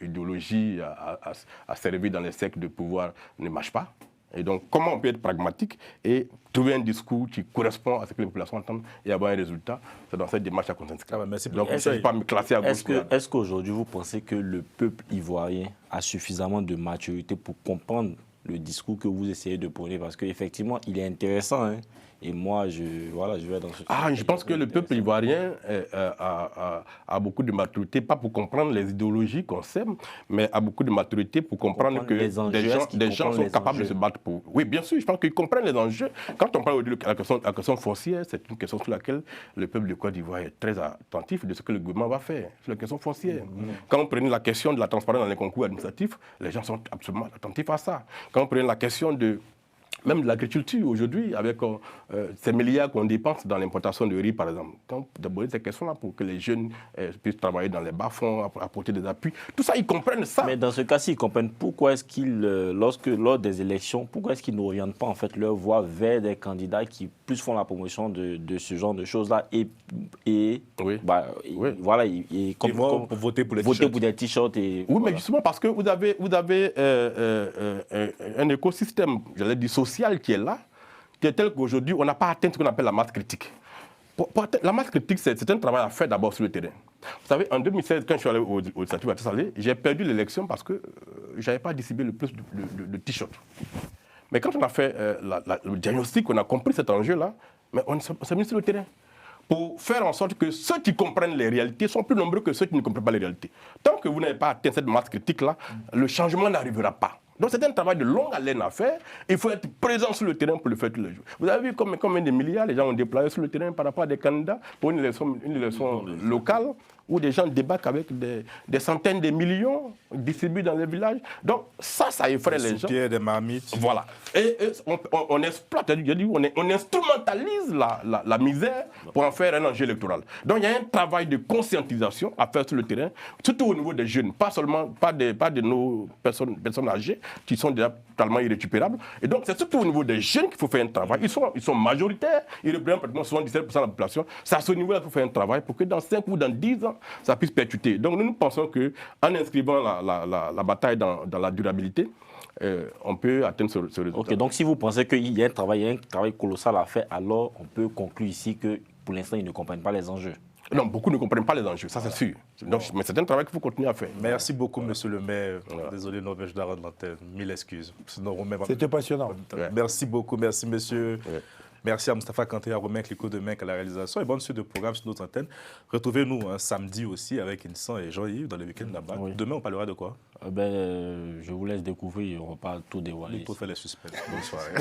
idéologie à servir dans les cercles de pouvoir ne marche pas. Et donc, comment on peut être pragmatique et trouver un discours qui correspond à ce que les populations entendent et avoir un résultat? C'est dans cette démarche à consensus. Merci Donc, je ne vais pas me classer à gauche. Est-ce qu'aujourd'hui, vous pensez que le peuple ivoirien a suffisamment de maturité pour comprendre le discours que vous essayez de prôner? Parce qu'effectivement, il est intéressant, hein. Et moi, je vais dans ce sens. Je pense que le peuple ivoirien a beaucoup de maturité, pas pour comprendre les idéologies qu'on sème, mais a beaucoup de maturité pour comprendre que des gens sont capables de se battre pour... Oui, bien sûr, je pense qu'ils comprennent les enjeux. Quand on parle de la question foncière, c'est une question sur laquelle le peuple de Côte d'Ivoire est très attentif de ce que le gouvernement va faire, sur la question foncière. Quand on prenait la question de la transparence dans les concours administratifs, les gens sont absolument attentifs à ça. Quand on prenait la question même de l'agriculture aujourd'hui, avec ces milliards qu'on dépense dans l'importation de riz, par exemple. Quand d'aborder ces questions-là pour que les jeunes puissent travailler dans les bas-fonds, apporter des appuis, tout ça, ils comprennent ça. Mais dans ce cas-ci, ils comprennent pourquoi est-ce qu'ils, lors des élections, pourquoi est-ce qu'ils ne reviennent pas en fait leur voix vers des candidats qui plus font la promotion de ce genre de choses-là et voilà, ils vont voter pour des t-shirts. Oui, mais justement parce que vous avez un écosystème, j'allais dire social, qui est là, qui est tel qu'aujourd'hui, on n'a pas atteint ce qu'on appelle la masse critique. La masse critique, c'est un travail à faire d'abord sur le terrain. Vous savez, en 2016, quand je suis allé au législatif à Tessalé, j'ai perdu l'élection parce que je n'avais pas distribué le plus de t-shirts. Mais quand on a fait le diagnostic, on a compris cet enjeu-là, mais on s'est mis sur le terrain pour faire en sorte que ceux qui comprennent les réalités sont plus nombreux que ceux qui ne comprennent pas les réalités. Tant que vous n'avez pas atteint cette masse critique-là, le changement n'arrivera pas. Donc c'est un travail de longue haleine à faire. Il faut être présent sur le terrain pour le faire tous les jours. Vous avez vu combien de milliards les gens ont déployé sur le terrain par rapport à des candidats pour une élection locale où des gens débarquent avec des centaines de millions distribués dans les villages. Donc ça effraie les gens. Des marmites. Voilà. Et on exploite, on instrumentalise la misère pour en faire un enjeu électoral. Donc il y a un travail de conscientisation à faire sur le terrain, surtout au niveau des jeunes, pas de nos personnes âgées qui sont déjà totalement irrécupérables. Et donc c'est surtout au niveau des jeunes qu'il faut faire un travail. Ils sont majoritaires, ils représentent pratiquement 77% de la population. C'est à ce niveau-là qu'il faut faire un travail pour que dans 5 ou dans 10 ans, ça puisse percuter. Donc nous pensons qu'en inscrivant la bataille dans la durabilité, on peut atteindre ce résultat. Ok, donc si vous pensez qu'il y a un travail colossal à faire, alors on peut conclure ici que pour l'instant, ils ne comprennent pas les enjeux. Non, beaucoup ne comprennent pas les enjeux, ça c'est sûr. Donc, mais c'est un travail qu'il faut continuer à faire. Merci beaucoup, monsieur le maire. Désolé, Norvège d'Arrêt l'antenne. Mille excuses. C'était passionnant. Merci beaucoup, merci monsieur. Merci à Moustapha Kanté, à Romain Clicquot de Menk à la réalisation et bonne suite de programme sur notre antenne. Retrouvez-nous un samedi aussi avec Insan et Jean-Yves dans le week-end là-bas. Oui. Demain, on parlera de quoi? Je vous laisse découvrir, on va pas tout dévoiler. Pour faire les suspects. Bonne soirée.